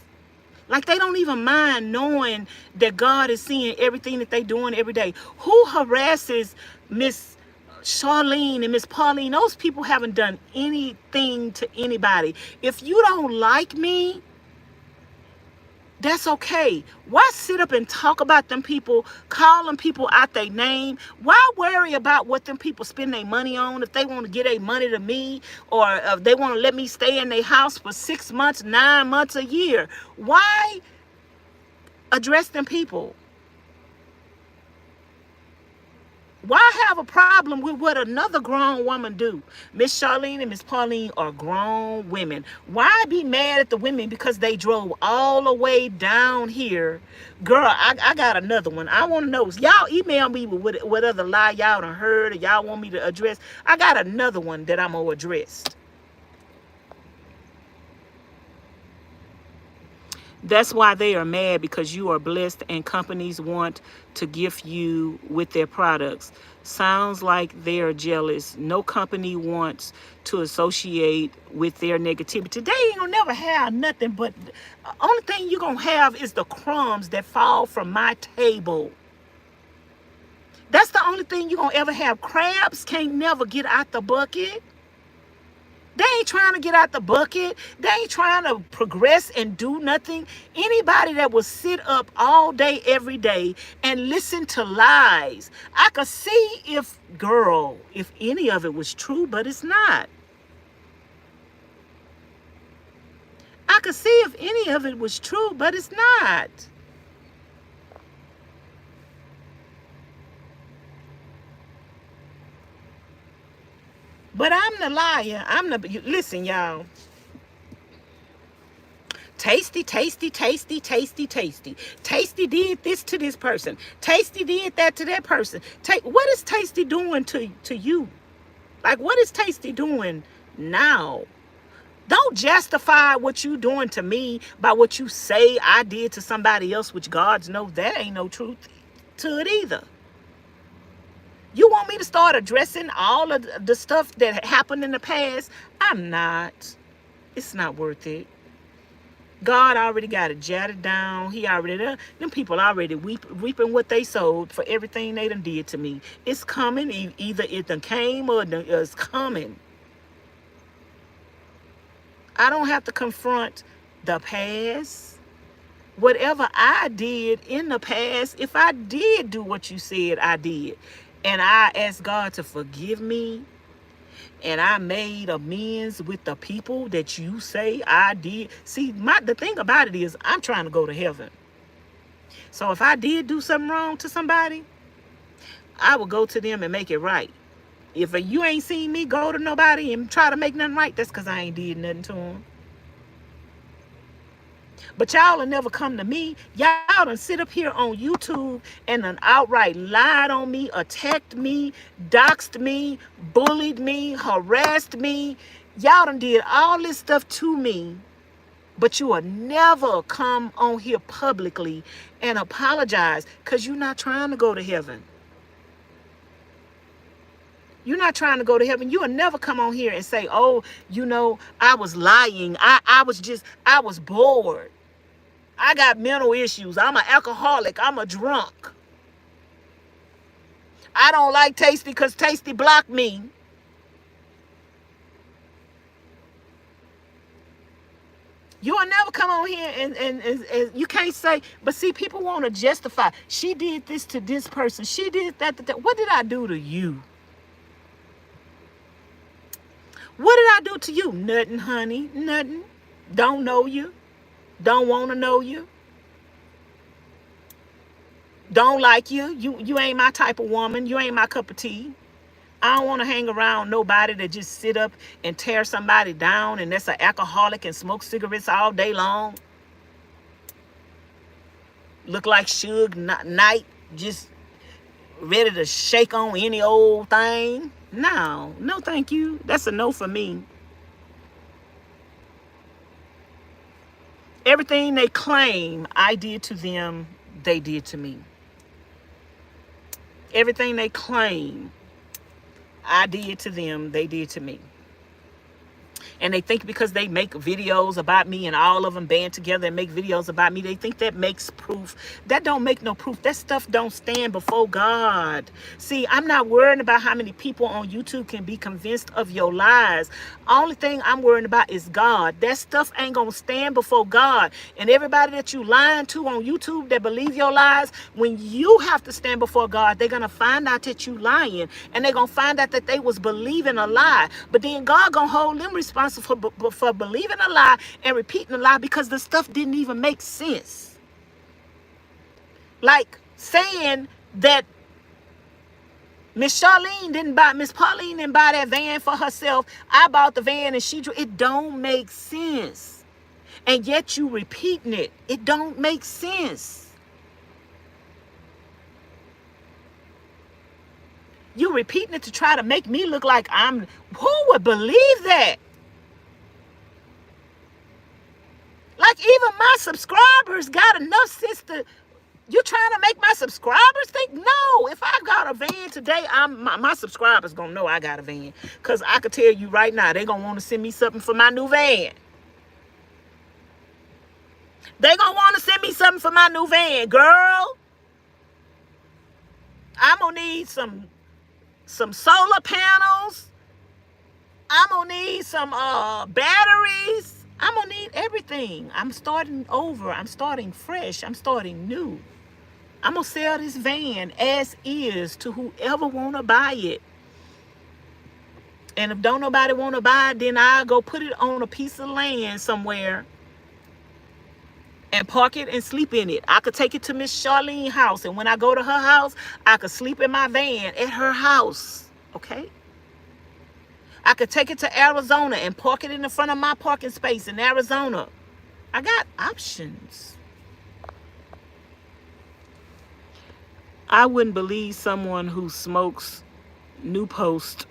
Like they don't even mind knowing that God is seeing everything that they doing every day. Who harasses Miss Charlene and Miss Pauline? Those people haven't done anything to anybody. If you don't like me, that's okay. Why sit up and talk about them people, call them people out their name? Why worry about what them people spend their money on? If they want to get their money to me, or if they want to let me stay in their house for 6 months, 9 months, a year, why address them people? Why have a problem with what another grown woman do? Miss Charlene and Miss Pauline are grown women. Why be mad at the women because they drove all the way down here? Girl, I got another one. I want to know. Y'all email me with what other lie y'all done heard or y'all want me to address. I got another one that I'm going to address. That's why they are mad, because you are blessed and companies want to gift you with their products. Sounds like they are jealous. No company wants to associate with their negativity. They ain't gonna never have nothing, but the only thing you're gonna have is the crumbs that fall from my table. That's the only thing you're gonna ever have. Crabs can't never get out the bucket. They ain't trying to get out the bucket. They ain't trying to progress and do nothing. Anybody that will sit up all day, every day, and listen to lies. I could see if any of it was true, but it's not. I could see if any of it was true, but it's not. But I'm the liar. Listen, y'all. Tasty, tasty, tasty, tasty, tasty. Tasty did this to this person. Tasty did that to that person. What is Tasty doing to you? Like, what is Tasty doing now? Don't justify what you doing to me by what you say I did to somebody else, which God knows that ain't no truth to it either. You want me to start addressing all of the stuff that happened in the past? I'm not. It's not worth it. God already got it jotted down. He already done. Them people already reaping what they sowed for everything they done did to me. It's coming. Either it done came or it's coming. I don't have to confront the past. Whatever I did in the past, if I did do what you said I did, and I asked God to forgive me, and I made amends with the people that you say I did. See, the thing about it is, I'm trying to go to heaven. So if I did do something wrong to somebody, I would go to them and make it right. If you ain't seen me go to nobody and try to make nothing right, that's because I ain't did nothing to them. But y'all will never come to me. Y'all done sit up here on YouTube and done outright lied on me, attacked me, doxed me, bullied me, harassed me. Y'all done did all this stuff to me. But you will never come on here publicly and apologize because you're not trying to go to heaven. You're not trying to go to heaven. You will never come on here and say, oh, I was lying. I was bored. I got mental issues. I'm an alcoholic. I'm a drunk. I don't like Tasty because Tasty blocked me. You will never come on here and you can't say, but see, people want to justify. She did this to this person. She did that. What did I do to you? What did I do to you? Nothing, honey. Nothing. Don't know you. Don't want to know you. Don't like you. You ain't my type of woman. You ain't my cup of tea. I don't want to hang around nobody that just sit up and tear somebody down and that's an alcoholic and smoke cigarettes all day long. Look like Suge Knight, just ready to shake on any old thing. No thank you. That's a no for me. Everything they claim I did to them, they did to me. Everything they claim I did to them, they did to me. And they think because they make videos about me and all of them band together and make videos about me, they think that makes proof. That don't make no proof. That stuff don't stand before God. See, I'm not worrying about how many people on YouTube can be convinced of your lies. Only thing I'm worrying about is God. That stuff ain't gonna stand before God. And everybody that you lying to on YouTube that believe your lies, when you have to stand before God, they're gonna find out that you lying, and they're gonna find out that they was believing a lie. But then God gonna hold them responsible for believing a lie and repeating a lie because the stuff didn't even make sense. Like saying that Miss Pauline didn't buy that van for herself. I bought the van and she drew. It don't make sense. And yet you repeating it. It don't make sense. You repeating it to try to make me look like who would believe that? Like even my subscribers got enough sense to, you trying to make my subscribers think? No, if I got a van today, my subscribers gonna know I got a van. Cause I could tell you right now, they gonna want to send me something for my new van. They gonna want to send me something for my new van, girl. I'm gonna need some solar panels. I'm gonna need some batteries. I'm gonna need everything. I'm starting over. I'm starting fresh. I'm starting new. I'm gonna sell this van as is to whoever wanna buy it. And if don't nobody wanna buy it, then I'll go put it on a piece of land somewhere and park it and sleep in it. I could take it to Miss Charlene's house, and when I go to her house, I could sleep in my van at her house. Okay? I could take it to Arizona and park it in the front of my parking space in Arizona. I got options. I wouldn't believe someone who smokes Newports.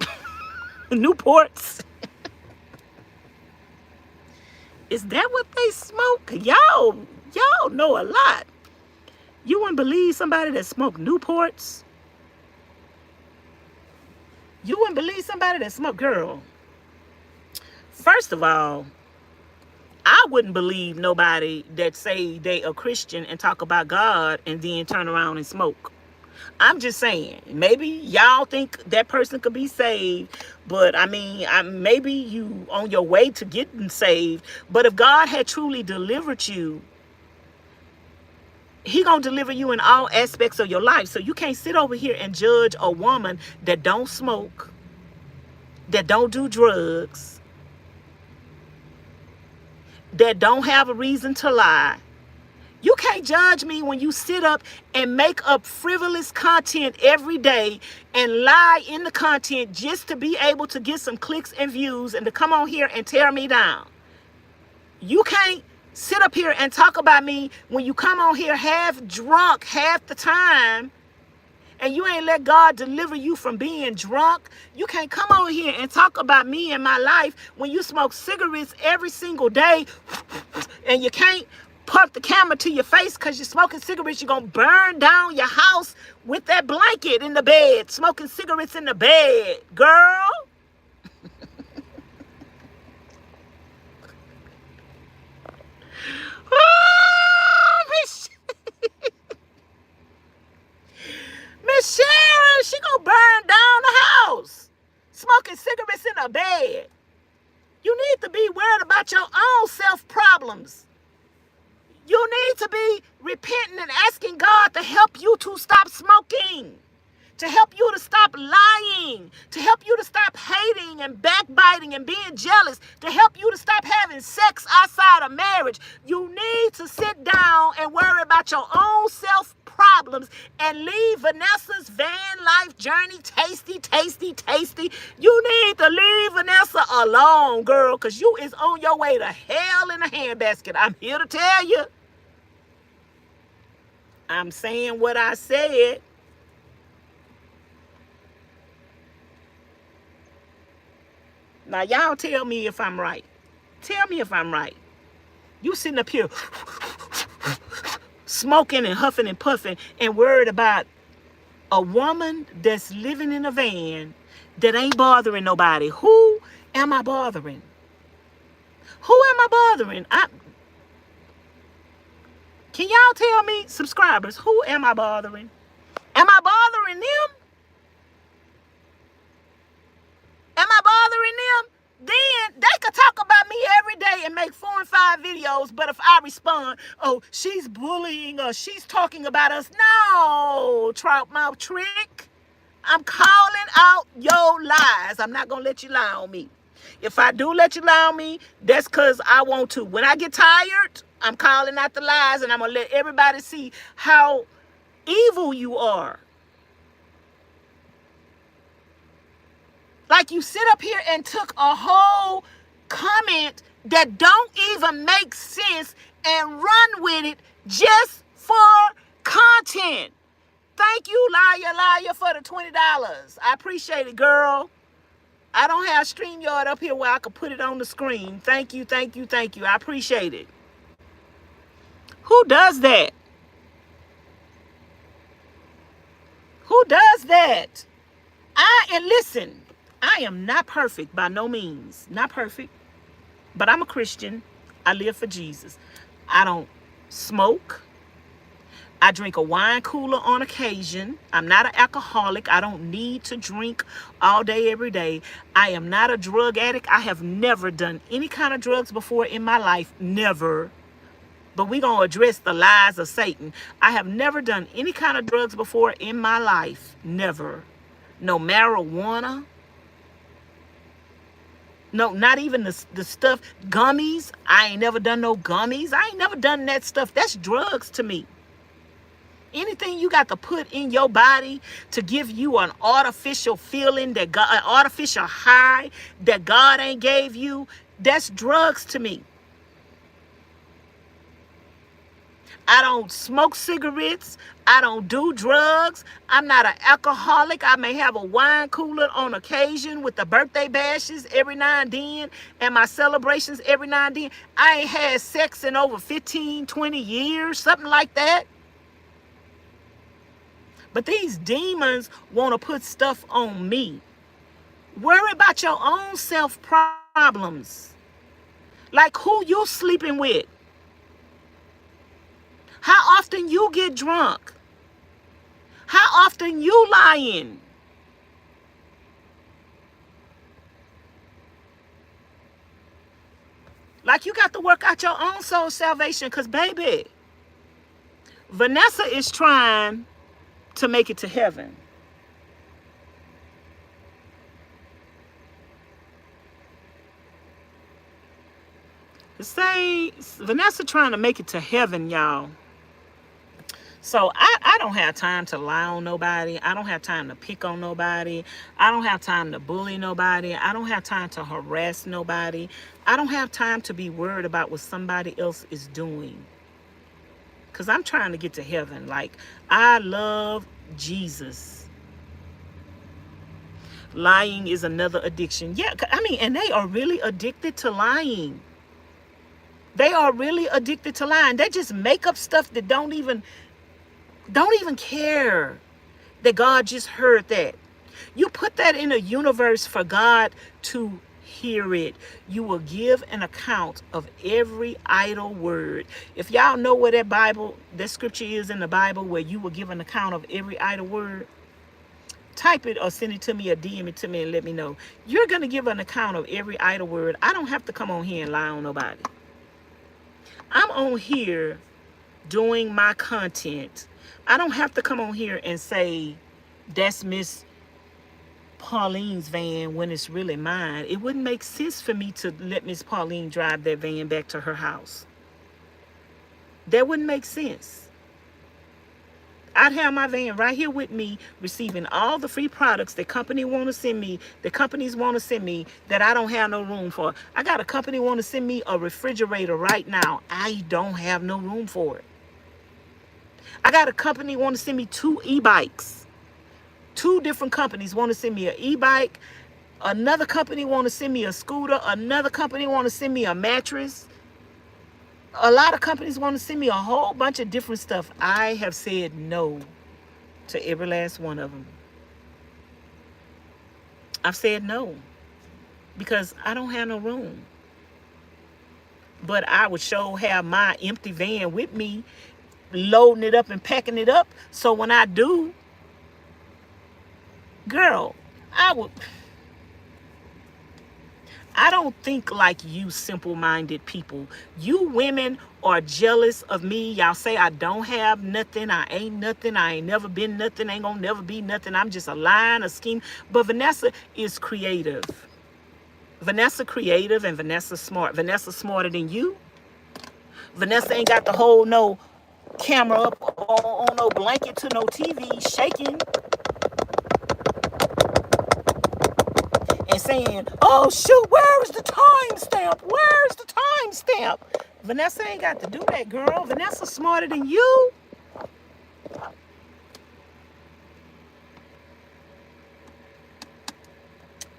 Is that what they smoke? Y'all know a lot. You wouldn't believe somebody that smoked Newports? You wouldn't believe somebody that smoked, girl. First of all, I wouldn't believe nobody that say they a Christian and talk about God and then turn around and smoke. I'm just saying, maybe y'all think that person could be saved, but I mean, maybe you on your way to getting saved. But if God had truly delivered you, He gonna deliver you in all aspects of your life. So you can't sit over here and judge a woman that don't smoke, that don't do drugs, that don't have a reason to lie, You can't judge me when you sit up and make up frivolous content every day and lie in the content just to be able to get some clicks and views and to come on here and tear me down. You can't sit up here and talk about me when you come on here half drunk half the time and you ain't let God deliver you from being drunk. You can't come on here and talk about me and my life when you smoke cigarettes every single day and you can't pump the camera to your face because you're smoking cigarettes. You're going to burn down your house with that blanket in the bed, smoking cigarettes in the bed, girl. Miss Sharon, she gonna burn down the house, smoking cigarettes in her bed. You need to be worried about your own self problems. You need to be repenting and asking God to help you to stop smoking, to help you to stop lying, to help you to stop hating and backbiting and being jealous, to help you to stop having sex outside of marriage. You need to sit down and worry about your own self problems and leave Vanessa's van life journey tasty. You need to leave Vanessa alone, girl, because you is on your way to hell in a handbasket. I'm here to tell you. I'm saying what I said. Now, y'all tell me if I'm right. Tell me if I'm right. You sitting up here smoking and huffing and puffing and worried about a woman that's living in a van that ain't bothering nobody. Who am I bothering? Who am I bothering? Can y'all tell me, subscribers, who am I bothering? Am I bothering them? Am I bothering them? Then they could talk about me every day and make 4 and 5 videos, but if I respond, oh, she's bullying us, she's talking about us. No, trout mouth trick. I'm calling out your lies. I'm not going to let you lie on me. If I do let you lie on me, that's because I want to. When I get tired, I'm calling out the lies, and I'm going to let everybody see how evil you are. Like you sit up here and took a whole comment that don't even make sense and run with it just for content. Thank you, liar, for the $20. I appreciate it, girl. I don't have StreamYard up here where I could put it on the screen. Thank you. I appreciate it. Who does that? Who does that? And listen, I am not perfect by no means. Not perfect. But I'm a Christian. I live for Jesus. I don't smoke. I drink a wine cooler on occasion. I'm not an alcoholic. I don't need to drink all day, every day. I am not a drug addict. I have never done any kind of drugs before in my life. Never. But we're going to address the lies of Satan. I have never done any kind of drugs before in my life. Never. No marijuana. No, not even the stuff, gummies. I ain't never done no gummies. I ain't never done that stuff. That's drugs to me. Anything you got to put in your body to give you an artificial feeling, an artificial high that God ain't gave you, that's drugs to me. I don't smoke cigarettes. I don't do drugs. I'm not an alcoholic. I may have a wine cooler on occasion with the birthday bashes every now and then and my celebrations every now and then. I ain't had sex in over 15, 20 years, something like that. But these demons want to put stuff on me. Worry about your own self problems. Like who you sleeping with. How often you get drunk. How often you lying. Like you got to work out your own soul salvation. Because baby, Vanessa is trying to make it to heaven. Say Vanessa trying to make it to heaven, y'all. So I don't have time to lie on nobody. I don't have time to pick on nobody. I don't have time to bully nobody. I don't have time to harass nobody. I don't have time to be worried about what somebody else is doing. Because I'm trying to get to heaven. Like, I love Jesus. Lying is another addiction. Yeah, I mean, and they are really addicted to lying. They are really addicted to lying. They just make up stuff that don't even care that God just heard that. You put that in a universe for God to hear it. You will give an account of every idle word. If y'all know where that scripture is in the Bible, where you will give an account of every idle word, type it or send it to me or DM it to me and let me know. You're going to give an account of every idle word. I don't have to come on here and lie on nobody. I'm on here doing my content. I don't have to come on here and say that's Miss Pauline's van when it's really mine. It wouldn't make sense for me to let Miss Pauline drive that van back to her house. That wouldn't make sense. I'd have my van right here with me, receiving all the free products that companies want to send me, that I don't have no room for. I got a company want to send me a refrigerator right now. I don't have no room for it. I got a company want to send me 2 e-bikes. 2 different companies want to send me an e-bike. Another company want to send me a scooter. Another company want to send me a mattress. A lot of companies want to send me a whole bunch of different stuff. I have said no to every last one of them. I've said no because I don't have no room. But I would sure have my empty van with me, loading it up and packing it up. So when I do, girl, I don't think like you simple-minded people. You women are jealous of me. Y'all say I don't have nothing. I ain't nothing. I ain't never been nothing. Ain't gonna never be nothing. I'm just a line, a scheme. But Vanessa is creative. Vanessa creative and Vanessa smart. Vanessa smarter than you. Vanessa ain't got the whole no camera up on no blanket to no TV shaking and saying, oh shoot, where is the timestamp? Where's the timestamp? Vanessa ain't got to do that, girl. Vanessa smarter than you.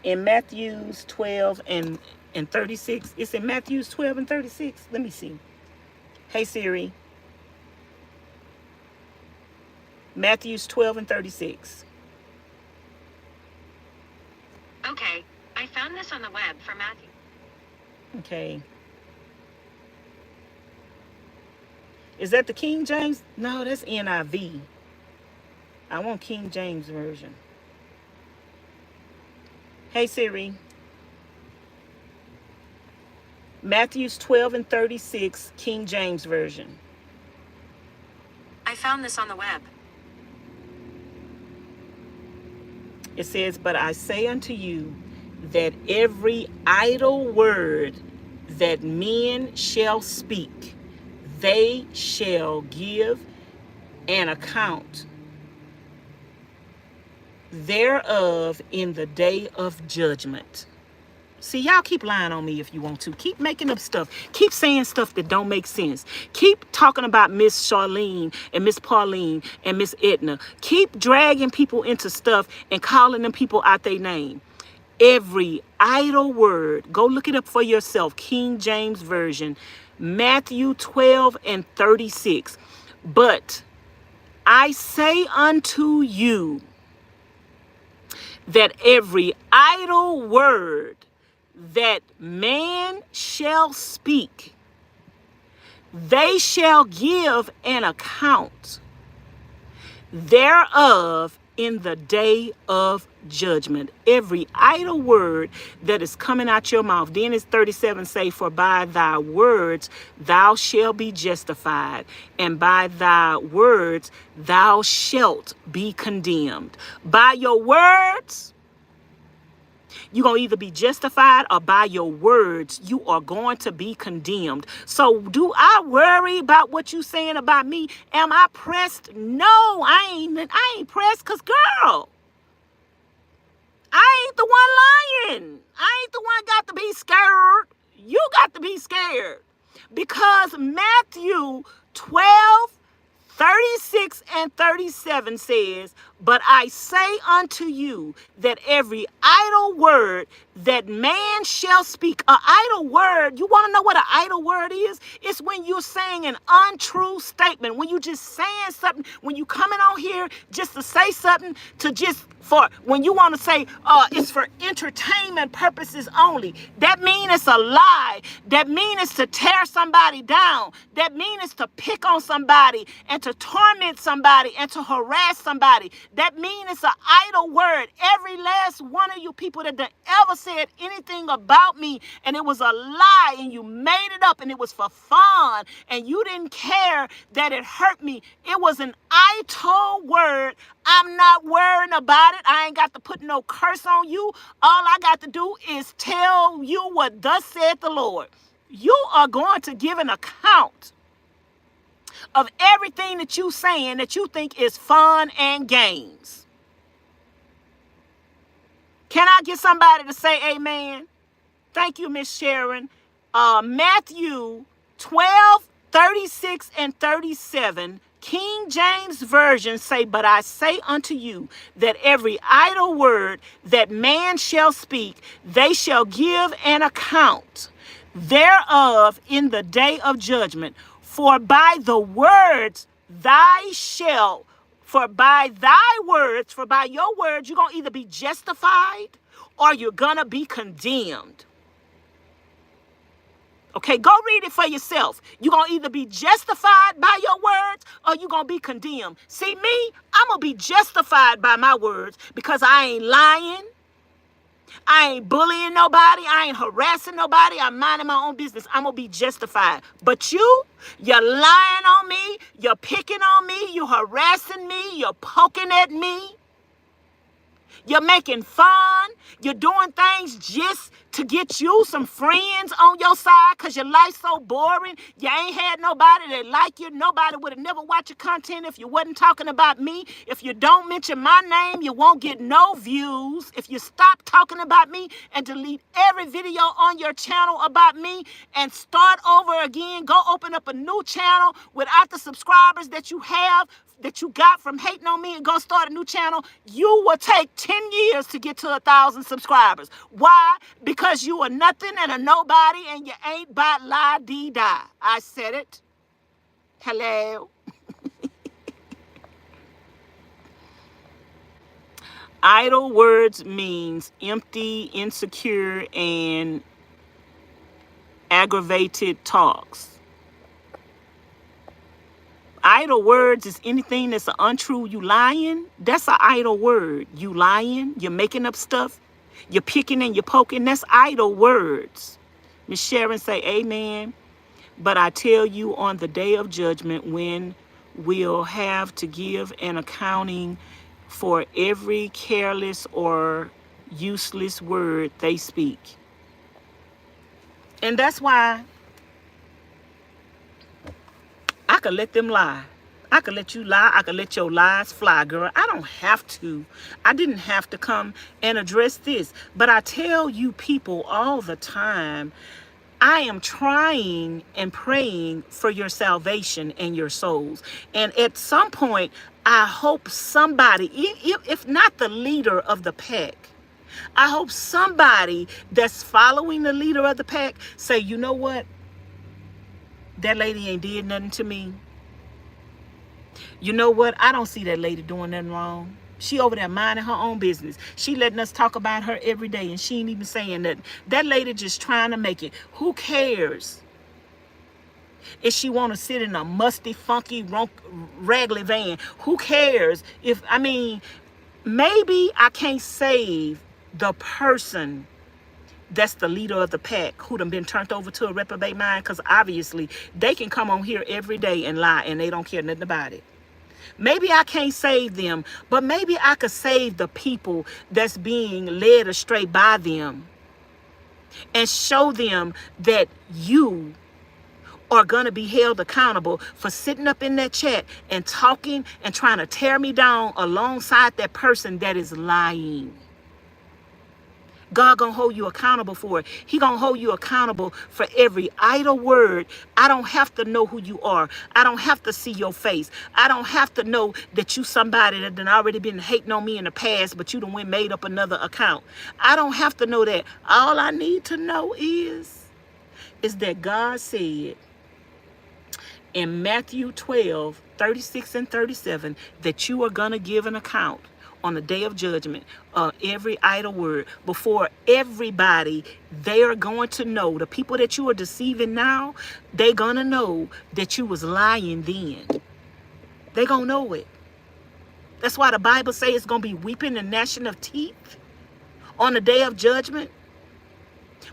In Matthews 12 and 36. It's in Matthews 12 and 36. Let me see. Hey Siri. Matthews 12 and 36. Okay, I found this on the web for Matthew. Okay. Is that the King James? No, that's NIV. I want King James Version. Hey Siri. Matthews 12 and 36, King James Version. I found this on the web. It says, but I say unto you that every idle word that men shall speak, they shall give an account thereof in the day of judgment. See, y'all keep lying on me if you want to. Keep making up stuff. Keep saying stuff that don't make sense. Keep talking about Miss Charlene and Miss Pauline and Miss Edna. Keep dragging people into stuff and calling them people out their name. Every idle word, go look it up for yourself. King James Version, Matthew 12 and 36. But I say unto you that every idle word that man shall speak, they shall give an account thereof in the day of judgment. Every idle word that is coming out your mouth. Then it's 37 say, for by thy words thou shalt be justified, and by thy words thou shalt be condemned. By your words, You're going to either be justified or by your words, you are going to be condemned. So do I worry about what you saying about me? Am I pressed? No, I ain't pressed because, girl, I ain't the one lying. I ain't the one got to be scared. You got to be scared. Because Matthew 12:36-37 says, but I say unto you that every idle word that man shall speak. An idle word, you want to know what an idle word is? It's when you're saying an untrue statement, when you just saying something, when you coming on here just to say something, to just for when you want to say it's for entertainment purposes only. That means it's a lie. That means it's to tear somebody down. That means it's to pick on somebody and to torment somebody and to harass somebody. That means it's an idle word. Every last one of you people that ever said anything about me and it was a lie and you made it up and it was for fun and you didn't care that it hurt me. It was an idle word. I'm not worrying about it. I ain't got to put no curse on you. All I got to do is tell you what thus said the Lord. You are going to give an account of everything that you saying that you think is fun and games. Can I get somebody to say amen? Thank you, Miss Sharon. Matthew 12:36-37. King James Version say, but I say unto you that every idle word that man shall speak, they shall give an account thereof in the day of judgment. For by the words for by your words, you're going to either be justified or you're going to be condemned. Okay, go read it for yourself. You're going to either be justified by your words or you're going to be condemned. See me, I'm going to be justified by my words because I ain't lying. I ain't bullying nobody. I ain't harassing nobody. I'm minding my own business. I'm going to be justified. But you're lying on me. You're picking on me. You're harassing me. You're poking at me. You're making fun. You're doing things just to get you some friends on your side because your life's so boring. You ain't had nobody that like you. Nobody would have never watched your content if you wasn't talking about me. If you don't mention my name, you won't get no views. If you stop talking about me and delete every video on your channel about me and start over again, go open up a new channel without the subscribers that you have, that you got from hating on me, and go start a new channel, you will take 10 years to get to 1,000 subscribers. Why? Because you are nothing and a nobody and you ain't but la-dee-da. I said it. Hello. Idle words means empty, insecure, and aggravated talks. Idle words is anything that's an untrue. You lying, that's an idle word. You lying, you're making up stuff, you're picking and you're poking, that's idle words. Miss Sharon say amen. But I tell you, on the day of judgment, when we'll have to give an accounting for every careless or useless word they speak. And that's why I could let them lie. I could let you lie. I could let your lies fly, girl. I don't have to. I didn't have to come and address this. But I tell you people all the time, I am trying and praying for your salvation and your souls. And at some point, I hope somebody, if not the leader of the pack, I hope somebody that's following the leader of the pack say, you know what? That lady ain't did nothing to me. You know what? I don't see that lady doing nothing wrong. She over there minding her own business. She letting us talk about her every day and she ain't even saying nothing. That lady just trying to make it. Who cares if she want to sit in a musty, funky, raggedy van? Who cares if, maybe I can't save the person that's the leader of the pack who done been turned over to a reprobate mind, because obviously they can come on here every day and lie and they don't care nothing about it. Maybe I can't save them, but maybe I could save the people that's being led astray by them and show them that you are going to be held accountable for sitting up in that chat and talking and trying to tear me down alongside that person that is lying. God gonna hold you accountable for it. He gonna hold you accountable for every idle word. I don't have to know who you are. I don't have to see your face. I don't have to know that you somebody that done already been hating on me in the past, but you done went made up another account. I don't have to know that. All I need to know is that God said in Matthew 12:36 and 37, that you are going to give an account on the day of judgment, every idle word before everybody. They are going to know, the people that you are deceiving now, they're going to know that you was lying then. They're going to know it. That's why the Bible says it's going to be weeping and gnashing of teeth on the day of judgment.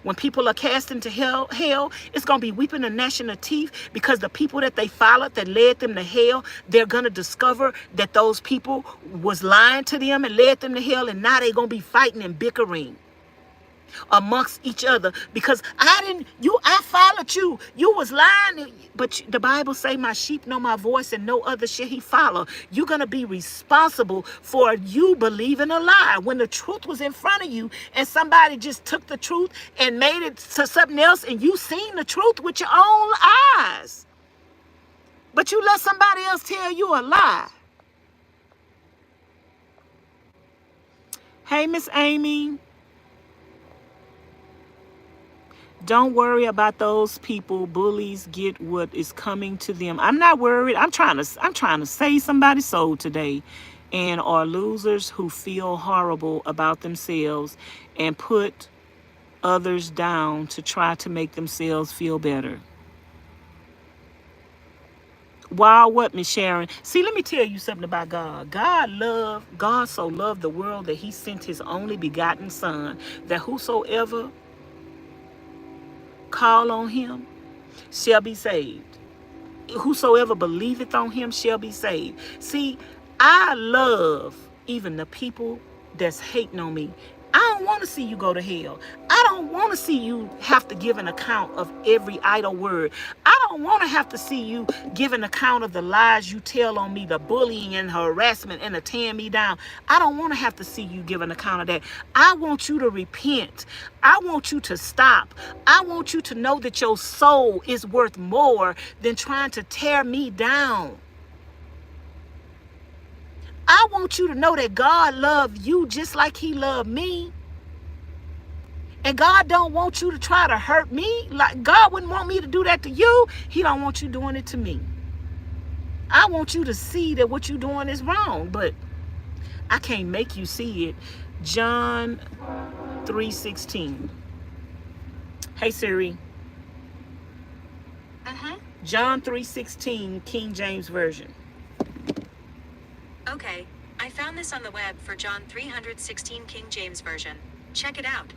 When people are cast into hell, it's going to be weeping and gnashing of teeth, because the people that they followed that led them to hell, they're going to discover that those people was lying to them and led them to hell, and now they're going to be fighting and bickering amongst each other because I followed you. You was lying. But the Bible say, my sheep know my voice and no other shall he follow. You're going to be responsible for you believing a lie when the truth was in front of you, and somebody just took the truth and made it to something else, and you seen the truth with your own eyes. But you let somebody else tell you a lie. Hey, Miss Amy. Don't worry about those people. Bullies get what is coming to them. I'm not worried. I'm trying to save somebody's soul today, and are losers who feel horrible about themselves and put others down to try to make themselves feel better. Wow, what, Miss Sharon? See, let me tell you something about God. God so loved the world that he sent his only begotten son, that whosoever call on him shall be saved. Whosoever believeth on him shall be saved. See, I love even the people that's hating on me. I don't want to see you go to hell. I don't want to see you have to give an account of every idle word. I don't want to have to see you give an account of the lies you tell on me, the bullying and harassment and the tearing me down. I don't want to have to see you give an account of that. I want you to repent. I want you to stop. I want you to know that your soul is worth more than trying to tear me down. I want you to know that God loved you just like he loved me. And God don't want you to try to hurt me. Like God wouldn't want me to do that to you. He don't want you doing it to me. I want you to see that what you're doing is wrong, but I can't make you see it. John 3:16. Hey Siri. John 3:16, King James Version. Okay, I found this on the web for John 3:16 King James Version. Check it out.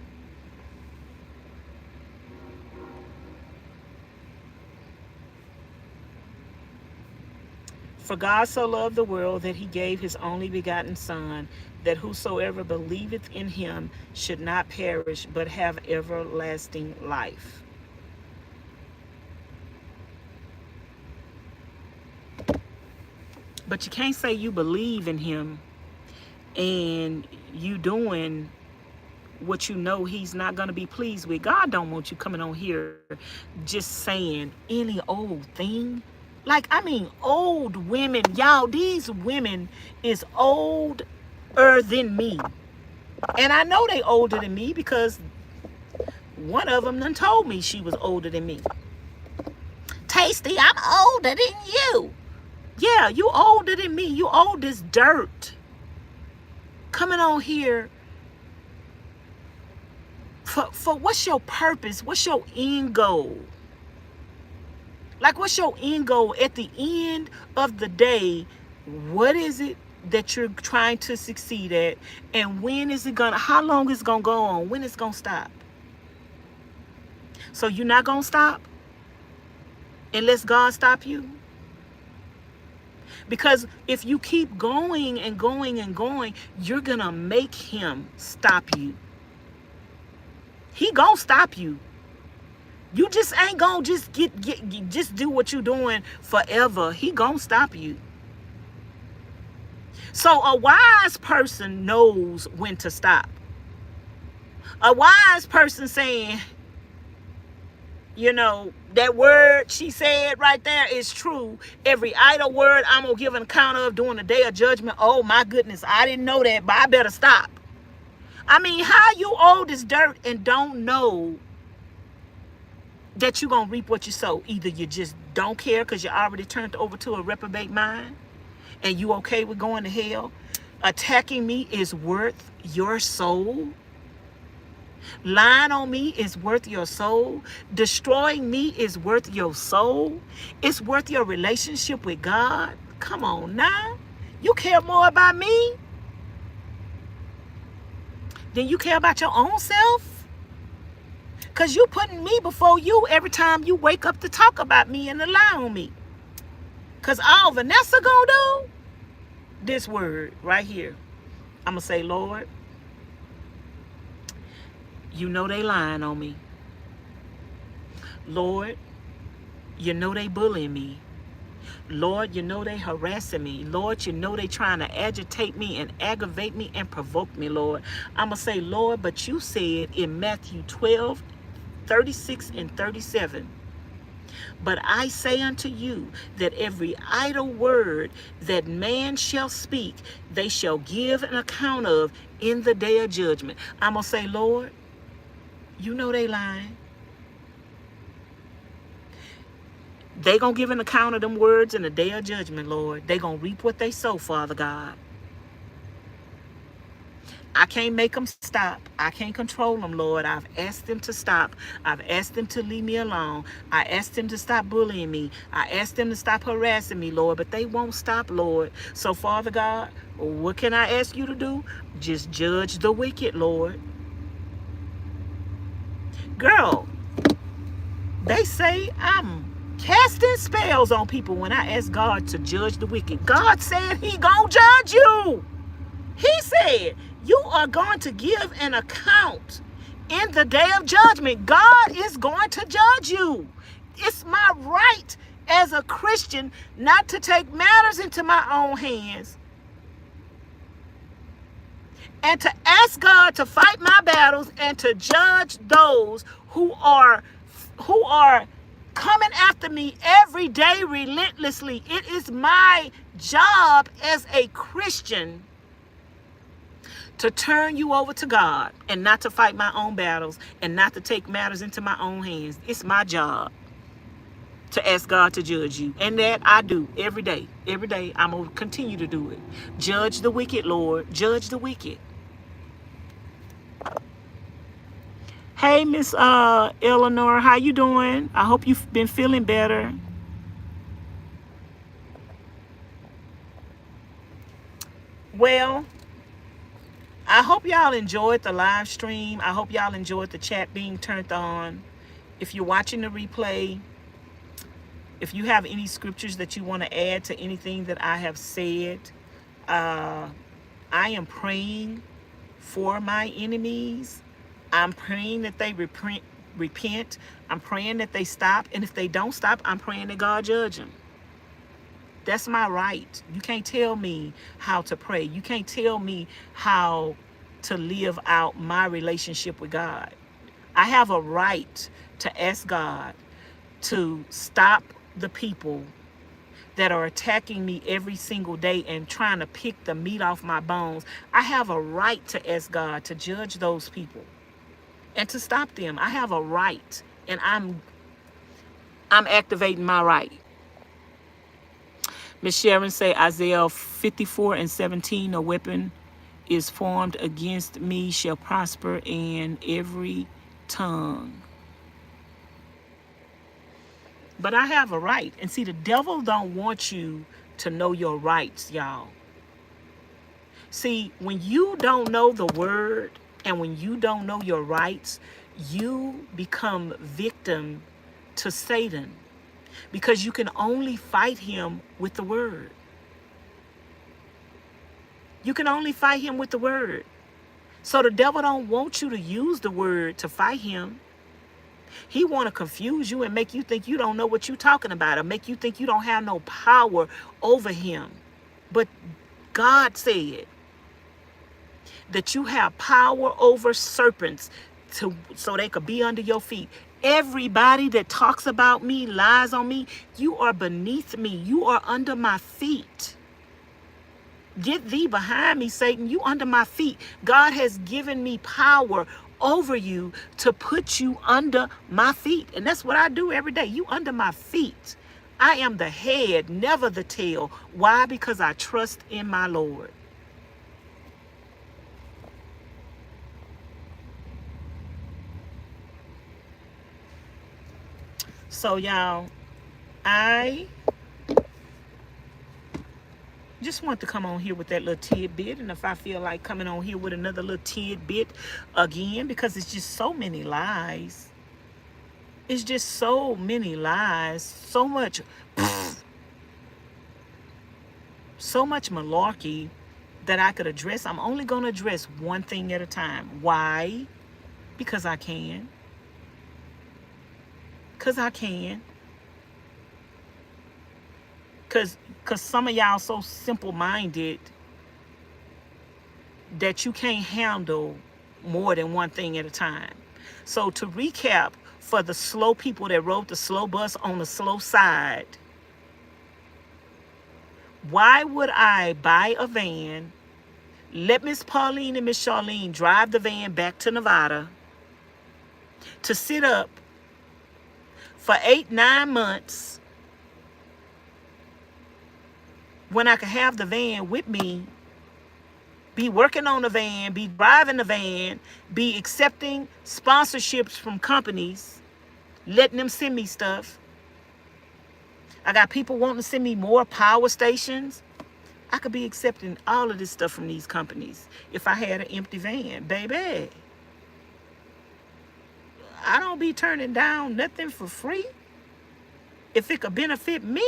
For God so loved the world that he gave his only begotten Son, that whosoever believeth in him should not perish, but have everlasting life. But you can't say you believe in him and you doing what you know he's not going to be pleased with. God don't want you coming on here just saying any old thing. Like, I mean, old women, y'all, these women is older than me. And I know they older than me because one of them done told me she was older than me. Tasty, I'm older than you. Yeah, you older than me. You old as dirt. Coming on here for what's your purpose? What's your end goal? Like, what's your end goal at the end of the day? What is it that you're trying to succeed at? And when is it gonna, how long is it gonna go on? When it's gonna stop? So you're not gonna stop unless God stop you? Because if you keep going and going and going, you're going to make him stop you. He going to stop you. You just ain't going to just just do what you're doing forever. He going to stop you. So a wise person knows when to stop. A wise person saying, you know, that word she said right there is true. Every idle word I'm going to give an account of during the day of judgment. Oh my goodness, I didn't know that, but I better stop. I mean, how you old as dirt and don't know that you're going to reap what you sow? Either you just don't care because you already turned over to a reprobate mind and you okay with going to hell. Attacking me is worth your soul. Lying on me is worth your soul. Destroying me is worth your soul. It's worth your relationship with God. Come on now. You care more about me than you care about your own self? Because you putting me before you every time you wake up to talk about me and to lie on me. Because all Vanessa gonna do, this word right here. I'm going to say, Lord, you know they lying on me. Lord, you know they bullying me. Lord, you know they harassing me. Lord, you know they trying to agitate me and aggravate me and provoke me, Lord. I'm going to say, Lord, but you said in Matthew 12, 36 and 37, but I say unto you that every idle word that man shall speak, they shall give an account of in the day of judgment. I'm going to say, Lord, you know they lying. They going to give an account of them words in the day of judgment, Lord. They going to reap what they sow, Father God. I can't make them stop. I can't control them, Lord. I've asked them to stop. I've asked them to leave me alone. I asked them to stop bullying me. I asked them to stop harassing me, Lord, but they won't stop, Lord. So, Father God, what can I ask you to do? Just judge the wicked, Lord. Girl, they say I'm casting spells on people when I ask God to judge the wicked. God said he gonna judge you. He said you are going to give an account in the day of judgment. God is going to judge you. It's my right as a Christian not to take matters into my own hands and to ask God to fight my battles and to judge those who are coming after me every day relentlessly. It is my job as a Christian to turn you over to God and not to fight my own battles and not to take matters into my own hands. It's my job to ask God to judge you. And that I do every day. Every day I'm going to continue to do it. Judge the wicked, Lord. Judge the wicked. Hey, Miss Eleanor, how you doing? I hope you've been feeling better. Well, I hope y'all enjoyed the live stream. I hope y'all enjoyed the chat being turned on. If you're watching the replay, if you have any scriptures that you want to add to anything that I have said, I am praying for my enemies. I'm praying that they repent. I'm praying that they stop. And if they don't stop, I'm praying that God judge them. That's my right. You can't tell me how to pray. You can't tell me how to live out my relationship with God. I have a right to ask God to stop the people that are attacking me every single day and trying to pick the meat off my bones. I have a right to ask God to judge those people and to stop them. I have a right, and I'm activating my right. Miss Sharon say Isaiah 54 and 17, no weapon is formed against me shall prosper, and every tongue. But I have a right. And see, the devil don't want you to know your rights, y'all. See, when you don't know the word and when you don't know your rights, you become victim to Satan, because you can only fight him with the word. You can only fight him with the word. So the devil don't want you to use the word to fight him. He want to confuse you and make you think you don't know what you're talking about, or make you think you don't have no power over him. But God said that you have power over serpents so they could be under your feet. Everybody that talks about me, lies on me, you are beneath me. You are under my feet. Get thee behind me, Satan. You under my feet. God has given me power over you to put you under my feet. And that's what I do every day. You under my feet. I am the head, never the tail. Why? Because I trust in my Lord. So y'all, I just want to come on here with that little tidbit. And if I feel like coming on here with another little tidbit again, because it's just so many lies. It's just so many lies. So much malarkey that I could address. I'm only going to address one thing at a time. Why? Because I can. Because I can. Because some of y'all so simple-minded that you can't handle more than one thing at a time. So to recap, for the slow people that rode the slow bus on the slow side, why would I buy a van, let Miss Pauline and Miss Charlene drive the van back to Nevada to sit up for 8-9 months when I could have the van with me, be working on the van, be driving the van, be accepting sponsorships from companies, letting them send me stuff. I got people wanting to send me more power stations. I could be accepting all of this stuff from these companies if I had an empty van. Baby, I don't be turning down nothing for free. If it could benefit me,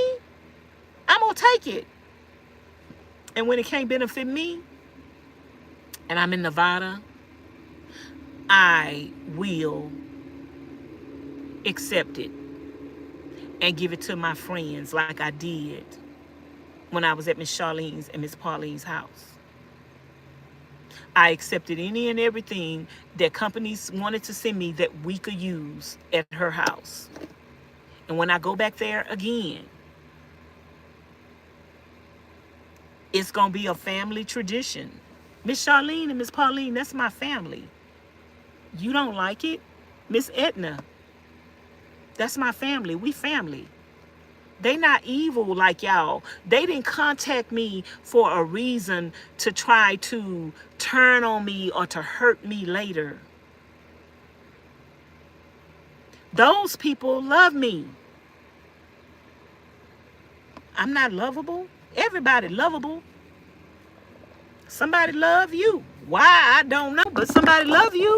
I'm going to take it. And when it can't benefit me, and I'm in Nevada, I will accept it and give it to my friends like I did when I was at Miss Charlene's and Miss Pauline's house. I accepted any and everything that companies wanted to send me that we could use at her house. And when I go back there again, it's going to be a family tradition. Miss Charlene and Miss Pauline, that's my family. You don't like it? Miss Edna, that's my family. We family. They not evil like y'all. They didn't contact me for a reason to try to turn on me or to hurt me later. Those people love me. I'm not lovable. Everybody lovable. Somebody love you. Why? I don't know, but somebody love you.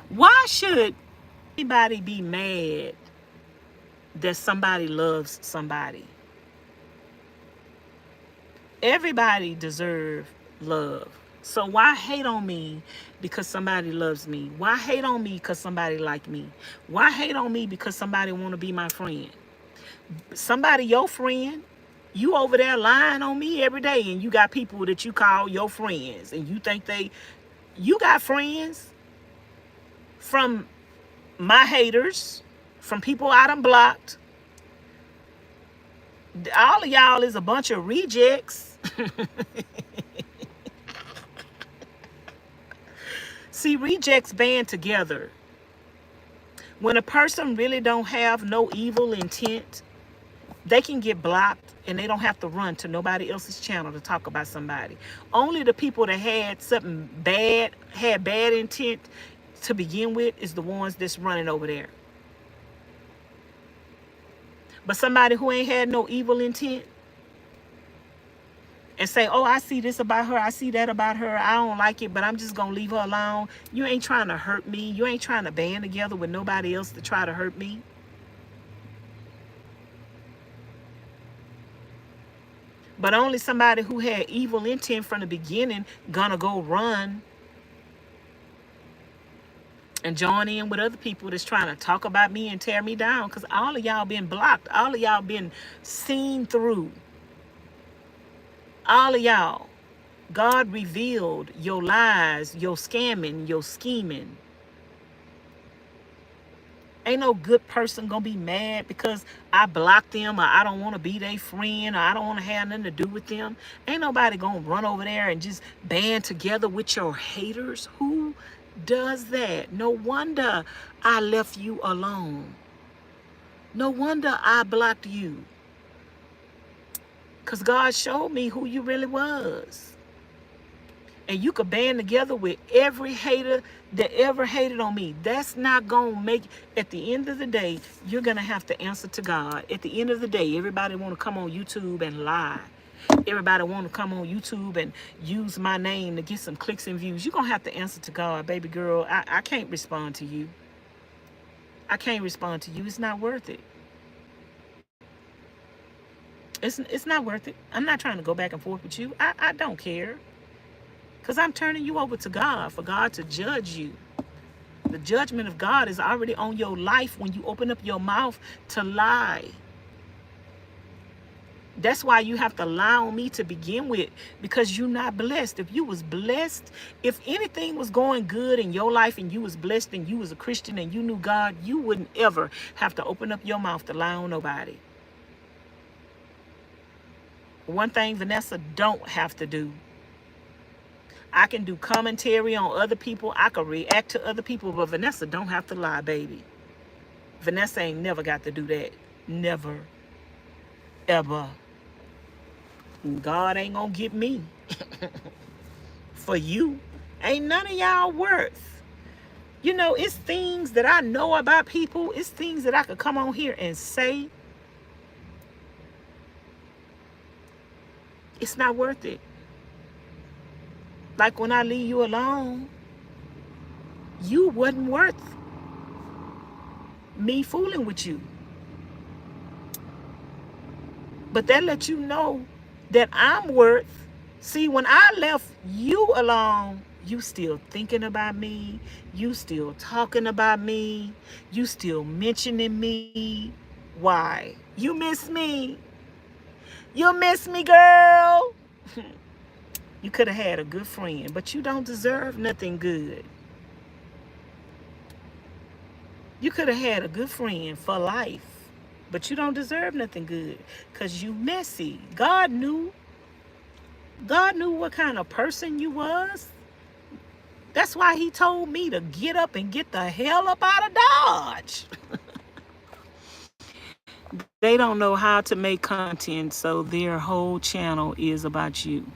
Why should anybody be mad that somebody loves somebody? Everybody deserves love. So why hate on me because somebody loves me? Why hate on me because somebody like me? Why hate on me because somebody want to be my friend? Somebody your friend, you over there lying on me every day, and you got people that you call your friends, and you think you got friends from my haters, from people I done blocked. All of y'all is a bunch of rejects. See, rejects band together. When a person really don't have no evil intent, they can get blocked and they don't have to run to nobody else's channel to talk about somebody. Only the people that had something bad, had bad intent to begin with, is the ones that's running over there. But somebody who ain't had no evil intent and say, oh, I see this about her, I see that about her, I don't like it, but I'm just going to leave her alone. You ain't trying to hurt me. You ain't trying to band together with nobody else to try to hurt me. But only somebody who had evil intent from the beginning gonna go run and join in with other people that's trying to talk about me and tear me down. Because all of y'all been blocked. All of y'all been seen through. All of y'all. God revealed your lies, your scamming, your scheming. Ain't no good person gonna be mad because I blocked them, or I don't want to be their friend, or I don't want to have nothing to do with them. Ain't nobody gonna run over there and just band together with your haters. Who does that? No wonder I left you alone. No wonder I blocked you. Because God showed me who you really was. And you could band together with every hater that ever hated on me. That's not going to make, at the end of the day, you're going to have to answer to God. At the end of the day, everybody want to come on YouTube and lie. Everybody want to come on YouTube and use my name to get some clicks and views. You're going to have to answer to God, baby girl. I can't respond to you. I can't respond to you. It's not worth it. It's not worth it. I'm not trying to go back and forth with you. I don't care. Because I'm turning you over to God for God to judge you. The judgment of God is already on your life when you open up your mouth to lie. That's why you have to lie on me to begin with, because you're not blessed. If you was blessed, if anything was going good in your life and you was blessed and you was a Christian and you knew God, you wouldn't ever have to open up your mouth to lie on nobody. One thing Vanessa don't have to do. I can do commentary on other people. I can react to other people, but Vanessa don't have to lie, baby. Vanessa ain't never got to do that. Never. Ever. God ain't gonna get me. For you. Ain't none of y'all worth. You know, it's things that I know about people. It's things that I could come on here and say. It's not worth it. Like when I leave you alone, you wasn't worth me fooling with you. But that lets you know that I'm worth. See, when I left you alone, you still thinking about me. You still talking about me. You still mentioning me. Why? You miss me. You miss me, girl. You could have had a good friend, but you don't deserve nothing good. You could have had a good friend for life, but you don't deserve nothing good because you messy. God knew what kind of person you was. That's why he told me to get up and get the hell up out of Dodge. They don't know how to make content, so their whole channel is about you.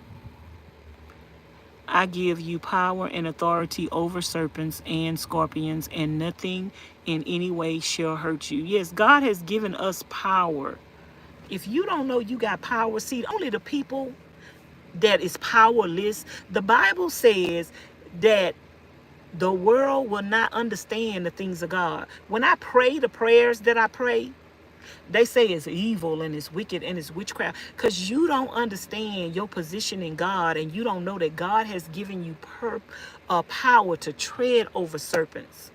I give you power and authority over serpents and scorpions, and nothing in any way shall hurt you. Yes, God has given us power. If you don't know you got power, see, only the people that is powerless, the Bible says that the world will not understand the things of God. When I pray the prayers that I pray, they say it's evil and it's wicked and it's witchcraft because you don't understand your position in God, and you don't know that God has given you power to tread over serpents.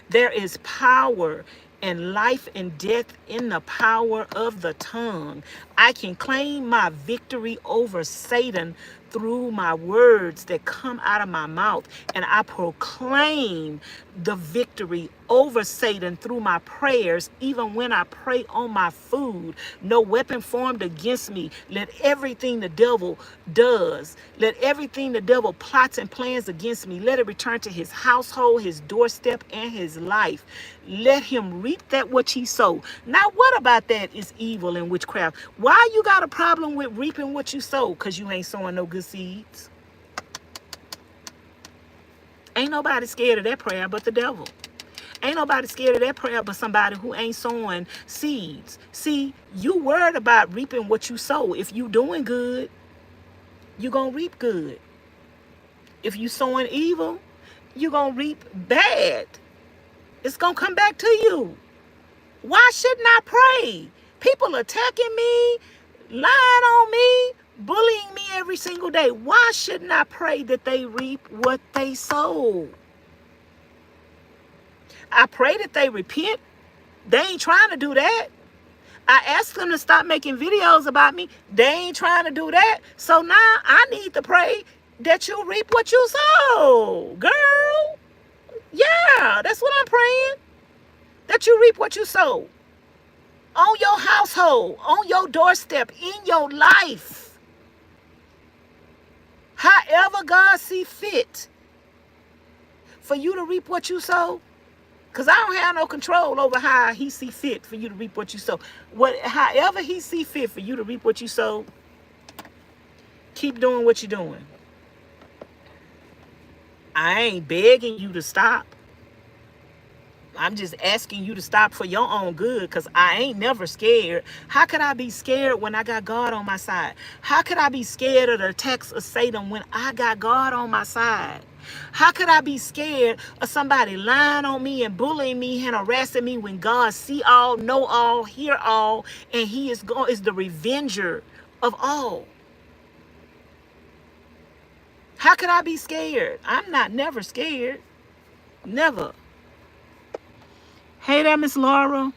There is power and life and death in the power of the tongue. I can claim my victory over Satan through my words that come out of my mouth, and I proclaim the victory over Satan through my prayers. Even when I pray on my food, no weapon formed against me. Let everything the devil does, let everything the devil plots and plans against me, let it return to his household, his doorstep, and his life. Let him reap that which he sowed. Now, what about that is evil and witchcraft? Why you got a problem with reaping what you sow? Because you ain't sowing no good seeds. Ain't nobody scared of that prayer but the devil. Ain't nobody scared of that prayer but somebody who ain't sowing seeds. See, you worried about reaping what you sow. If you doing good, you gonna reap good. If you sowing evil, you gonna reap bad. It's gonna come back to you. Why shouldn't I pray? People attacking me, lying on me, every single day. Why shouldn't I pray that they reap what they sow? I pray that they repent. They ain't trying to do that. I asked them to stop making videos about me. They ain't trying to do that. So now I need to pray that you reap what you sow. Girl, yeah, that's what I'm praying. That you reap what you sow. On your household, on your doorstep, in your life. However God see fit for you to reap what you sow. Because I don't have no control over how he see fit for you to reap what you sow. However he see fit for you to reap what you sow, keep doing what you're doing. I ain't begging you to stop. I'm just asking you to stop for your own good, because I ain't never scared. How could I be scared when I got God on my side? How could I be scared of the attacks of Satan when I got God on my side? How could I be scared of somebody lying on me and bullying me and harassing me when God see all, know all, hear all, and he is the revenger of all? How could I be scared? I'm not never scared. Never. Hey there, Miss Laura.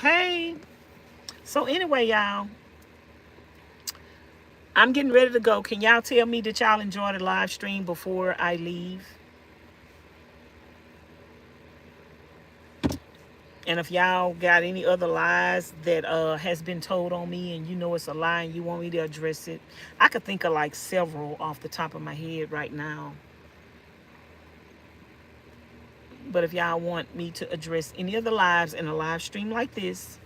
Hey. So anyway, y'all, I'm getting ready to go. Can y'all tell me that y'all enjoy the live stream before I leave? And if y'all got any other lies that has been told on me and you know it's a lie and you want me to address it, I could think of like several off the top of my head right now. But if y'all want me to address any of the lives in a live stream like this,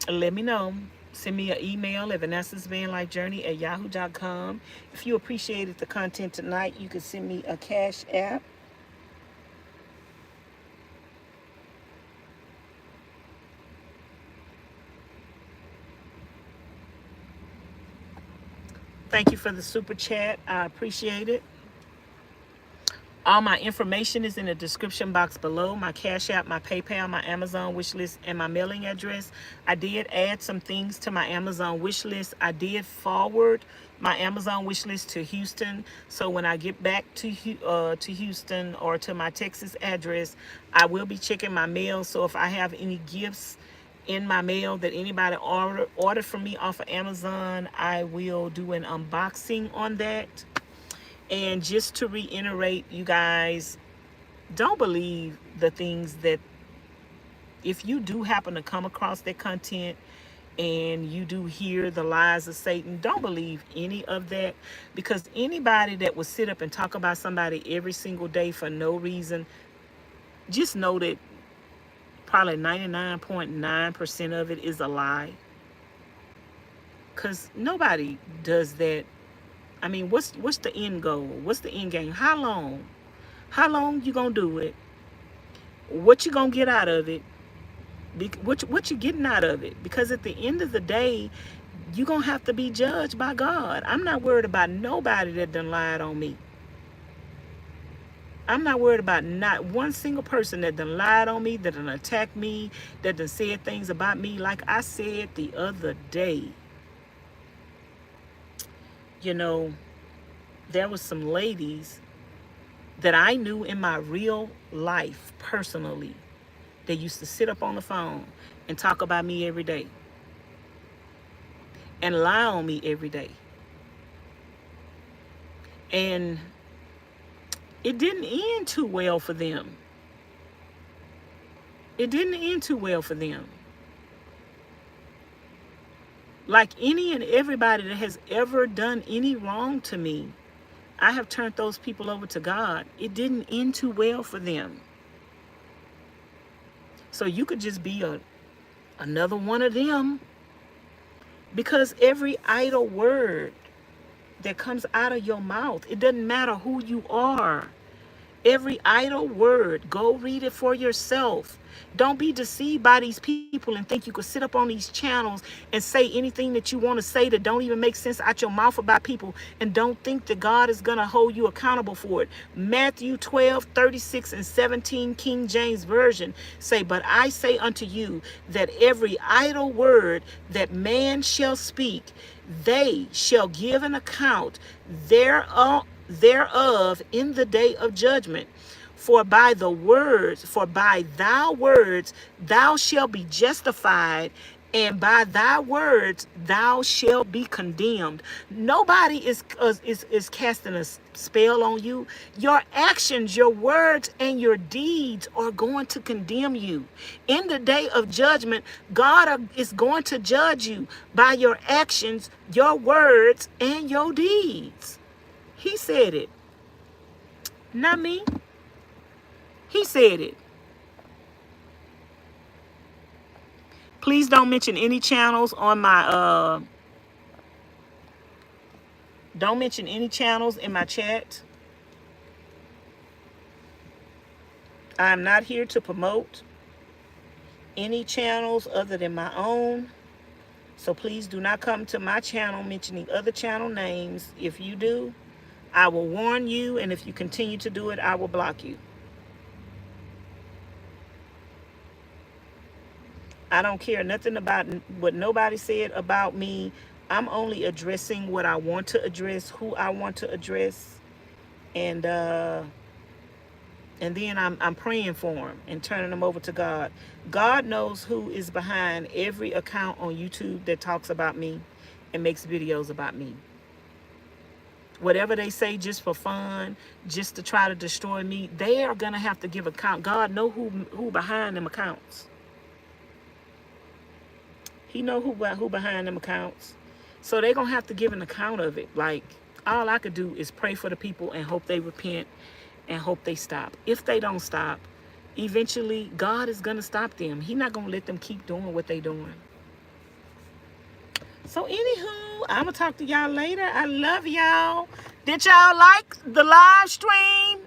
let me know. Send me an email at vanessasvanlifejourney@yahoo.com. If you appreciated the content tonight, you can send me a Cash App. Thank you for the super chat. I appreciate it. All my information is in the description box below. My Cash App, my PayPal, my Amazon wishlist, and my mailing address. I did add some things to my Amazon wishlist. I did forward my Amazon wishlist to Houston. So when I get back to Houston or to my Texas address, I will be checking my mail. So if I have any gifts in my mail that anybody ordered from me off of Amazon, I will do an unboxing on that. And just to reiterate, you guys, don't believe the things that, if you do happen to come across that content and you do hear the lies of Satan, don't believe any of that, because anybody that will sit up and talk about somebody every single day for no reason, just know that probably 99.9% of it is a lie, because nobody does that. I mean, what's the end goal? What's the end game? How long? How long you gonna do it? What you gonna get out of it? What you getting out of it? Because at the end of the day, you gonna have to be judged by God. I'm not worried about nobody that done lied on me. I'm not worried about not one single person that done lied on me, that done attacked me, that done said things about me. Like I said the other day, you know, there was some ladies that I knew in my real life personally that used to sit up on the phone and talk about me every day and lie on me every day. And it didn't end too well for them. It didn't end too well for them. Like any and everybody that has ever done any wrong to me, I have turned those people over to God. It didn't end too well for them. So you could just be another one of them, because every idle word that comes out of your mouth, it doesn't matter who you are, Every idle word, go read it for yourself. Don't be deceived by these people and think you could sit up on these channels and say anything that you want to say that don't even make sense out your mouth about people, and don't think that God is going to hold you accountable for it. Matthew 12:36 and 17, King James Version say, "But I say unto you that every idle word that man shall speak, they shall give an account thereof in the day of judgment. For by thy words thou shalt be justified, and by thy words thou shalt be condemned." Nobody is casting a spell on you. Your actions, your words, and your deeds are going to condemn you. In the day of judgment, God is going to judge you by your actions, your words, and your deeds. He said it, not me. He said it. Please don't mention any channels on my don't mention any channels in my chat. I'm not here to promote any channels other than my own. So please do not come to my channel mentioning other channel names. If you do, I will warn you, and if you continue to do it, I will block you. I don't care nothing about what nobody said about me. I'm only addressing what I want to address, who I want to address, and then I'm praying for them and turning them over to God. God knows who is behind every account on YouTube that talks about me and makes videos about me. Whatever they say just for fun, just to try to destroy me, they are gonna have to give account. God know who behind them accounts. He know who behind them accounts. So they're gonna have to give an account of it. Like, all I could do is pray for the people and hope they repent and hope they stop. If they don't stop, eventually God is gonna stop them. He's not gonna let them keep doing what they doing. So anywho, I'm gonna talk to y'all later. I love y'all. Did y'all like the live stream?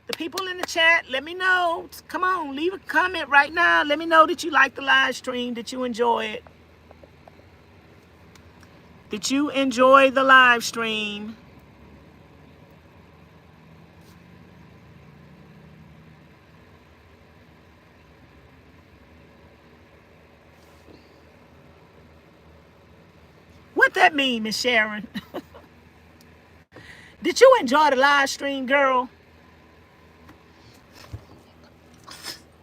The people in the chat, let me know. Come on, leave a comment right now. Let me know that you like the live stream, that you enjoy it. Did you enjoy the live stream? What that mean, Miss Sharon? Did you enjoy the live stream, girl?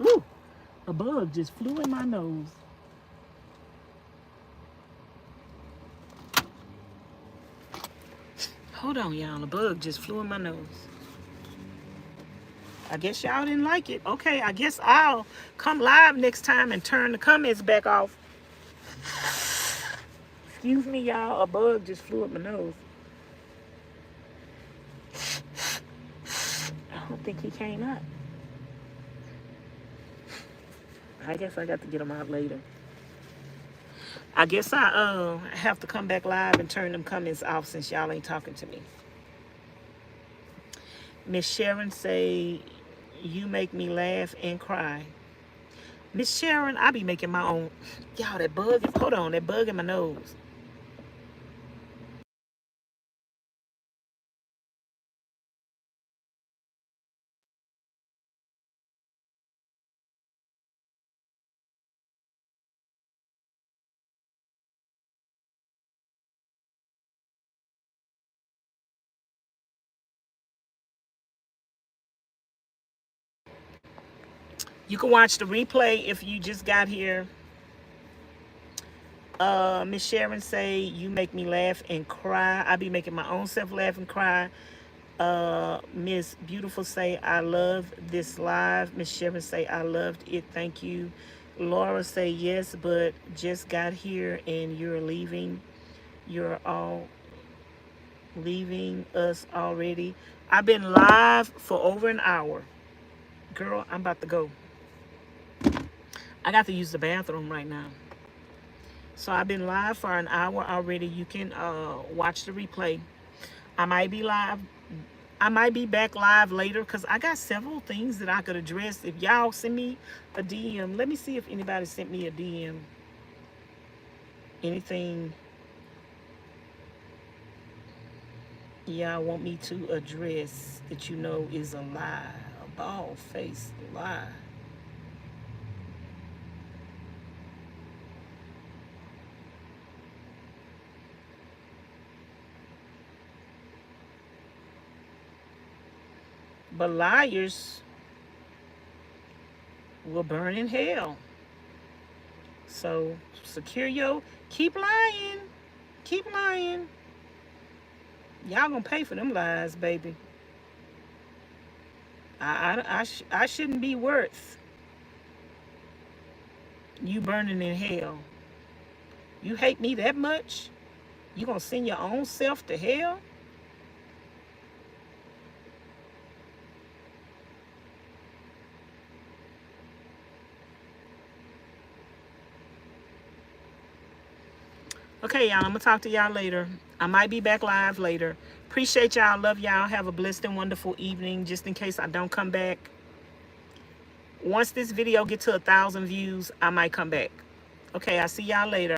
Ooh, a bug just flew in my nose. Hold on, y'all. A bug just flew in my nose. I guess y'all didn't like it. Okay, I guess I'll come live next time and turn the comments back off. Excuse me, y'all. A bug just flew up my nose. I don't think he came out. I guess I got to get him out later. I guess I have to come back live and turn them comments off since y'all ain't talking to me. Miss Sharon say, you make me laugh and cry. Miss Sharon, I be making my own. Y'all, that bug, hold on, that bug in my nose. You can watch the replay if you just got here. Miss Sharon say, you make me laugh and cry. I be making my own self laugh and cry. Miss Beautiful say, I love this live. Miss Sharon say, I loved it. Thank you. Laura say, yes, but just got here and you're leaving. You're all leaving us already. I've been live for over an hour. Girl, I'm about to go. I got to use the bathroom right now. So I've been live for an hour already. You can watch the replay. I might be live I might be back live later because I got several things that I could address. If y'all send me a DM, let me see if anybody sent me a DM. Anything y'all want me to address that you know is a lie, a bald-faced lie. But liars will burn in hell. So secure your, keep lying, keep lying. Y'all gonna pay for them lies, baby. I shouldn't be worth you burning in hell. You hate me that much? You gonna send your own self to hell? Okay, y'all, I'm gonna talk to y'all later. I might be back live later. Appreciate y'all. Love y'all. Have a blessed and wonderful evening. Just in case I don't come back, once this video gets to 1,000 views, I might come back. Okay, I'll see y'all later.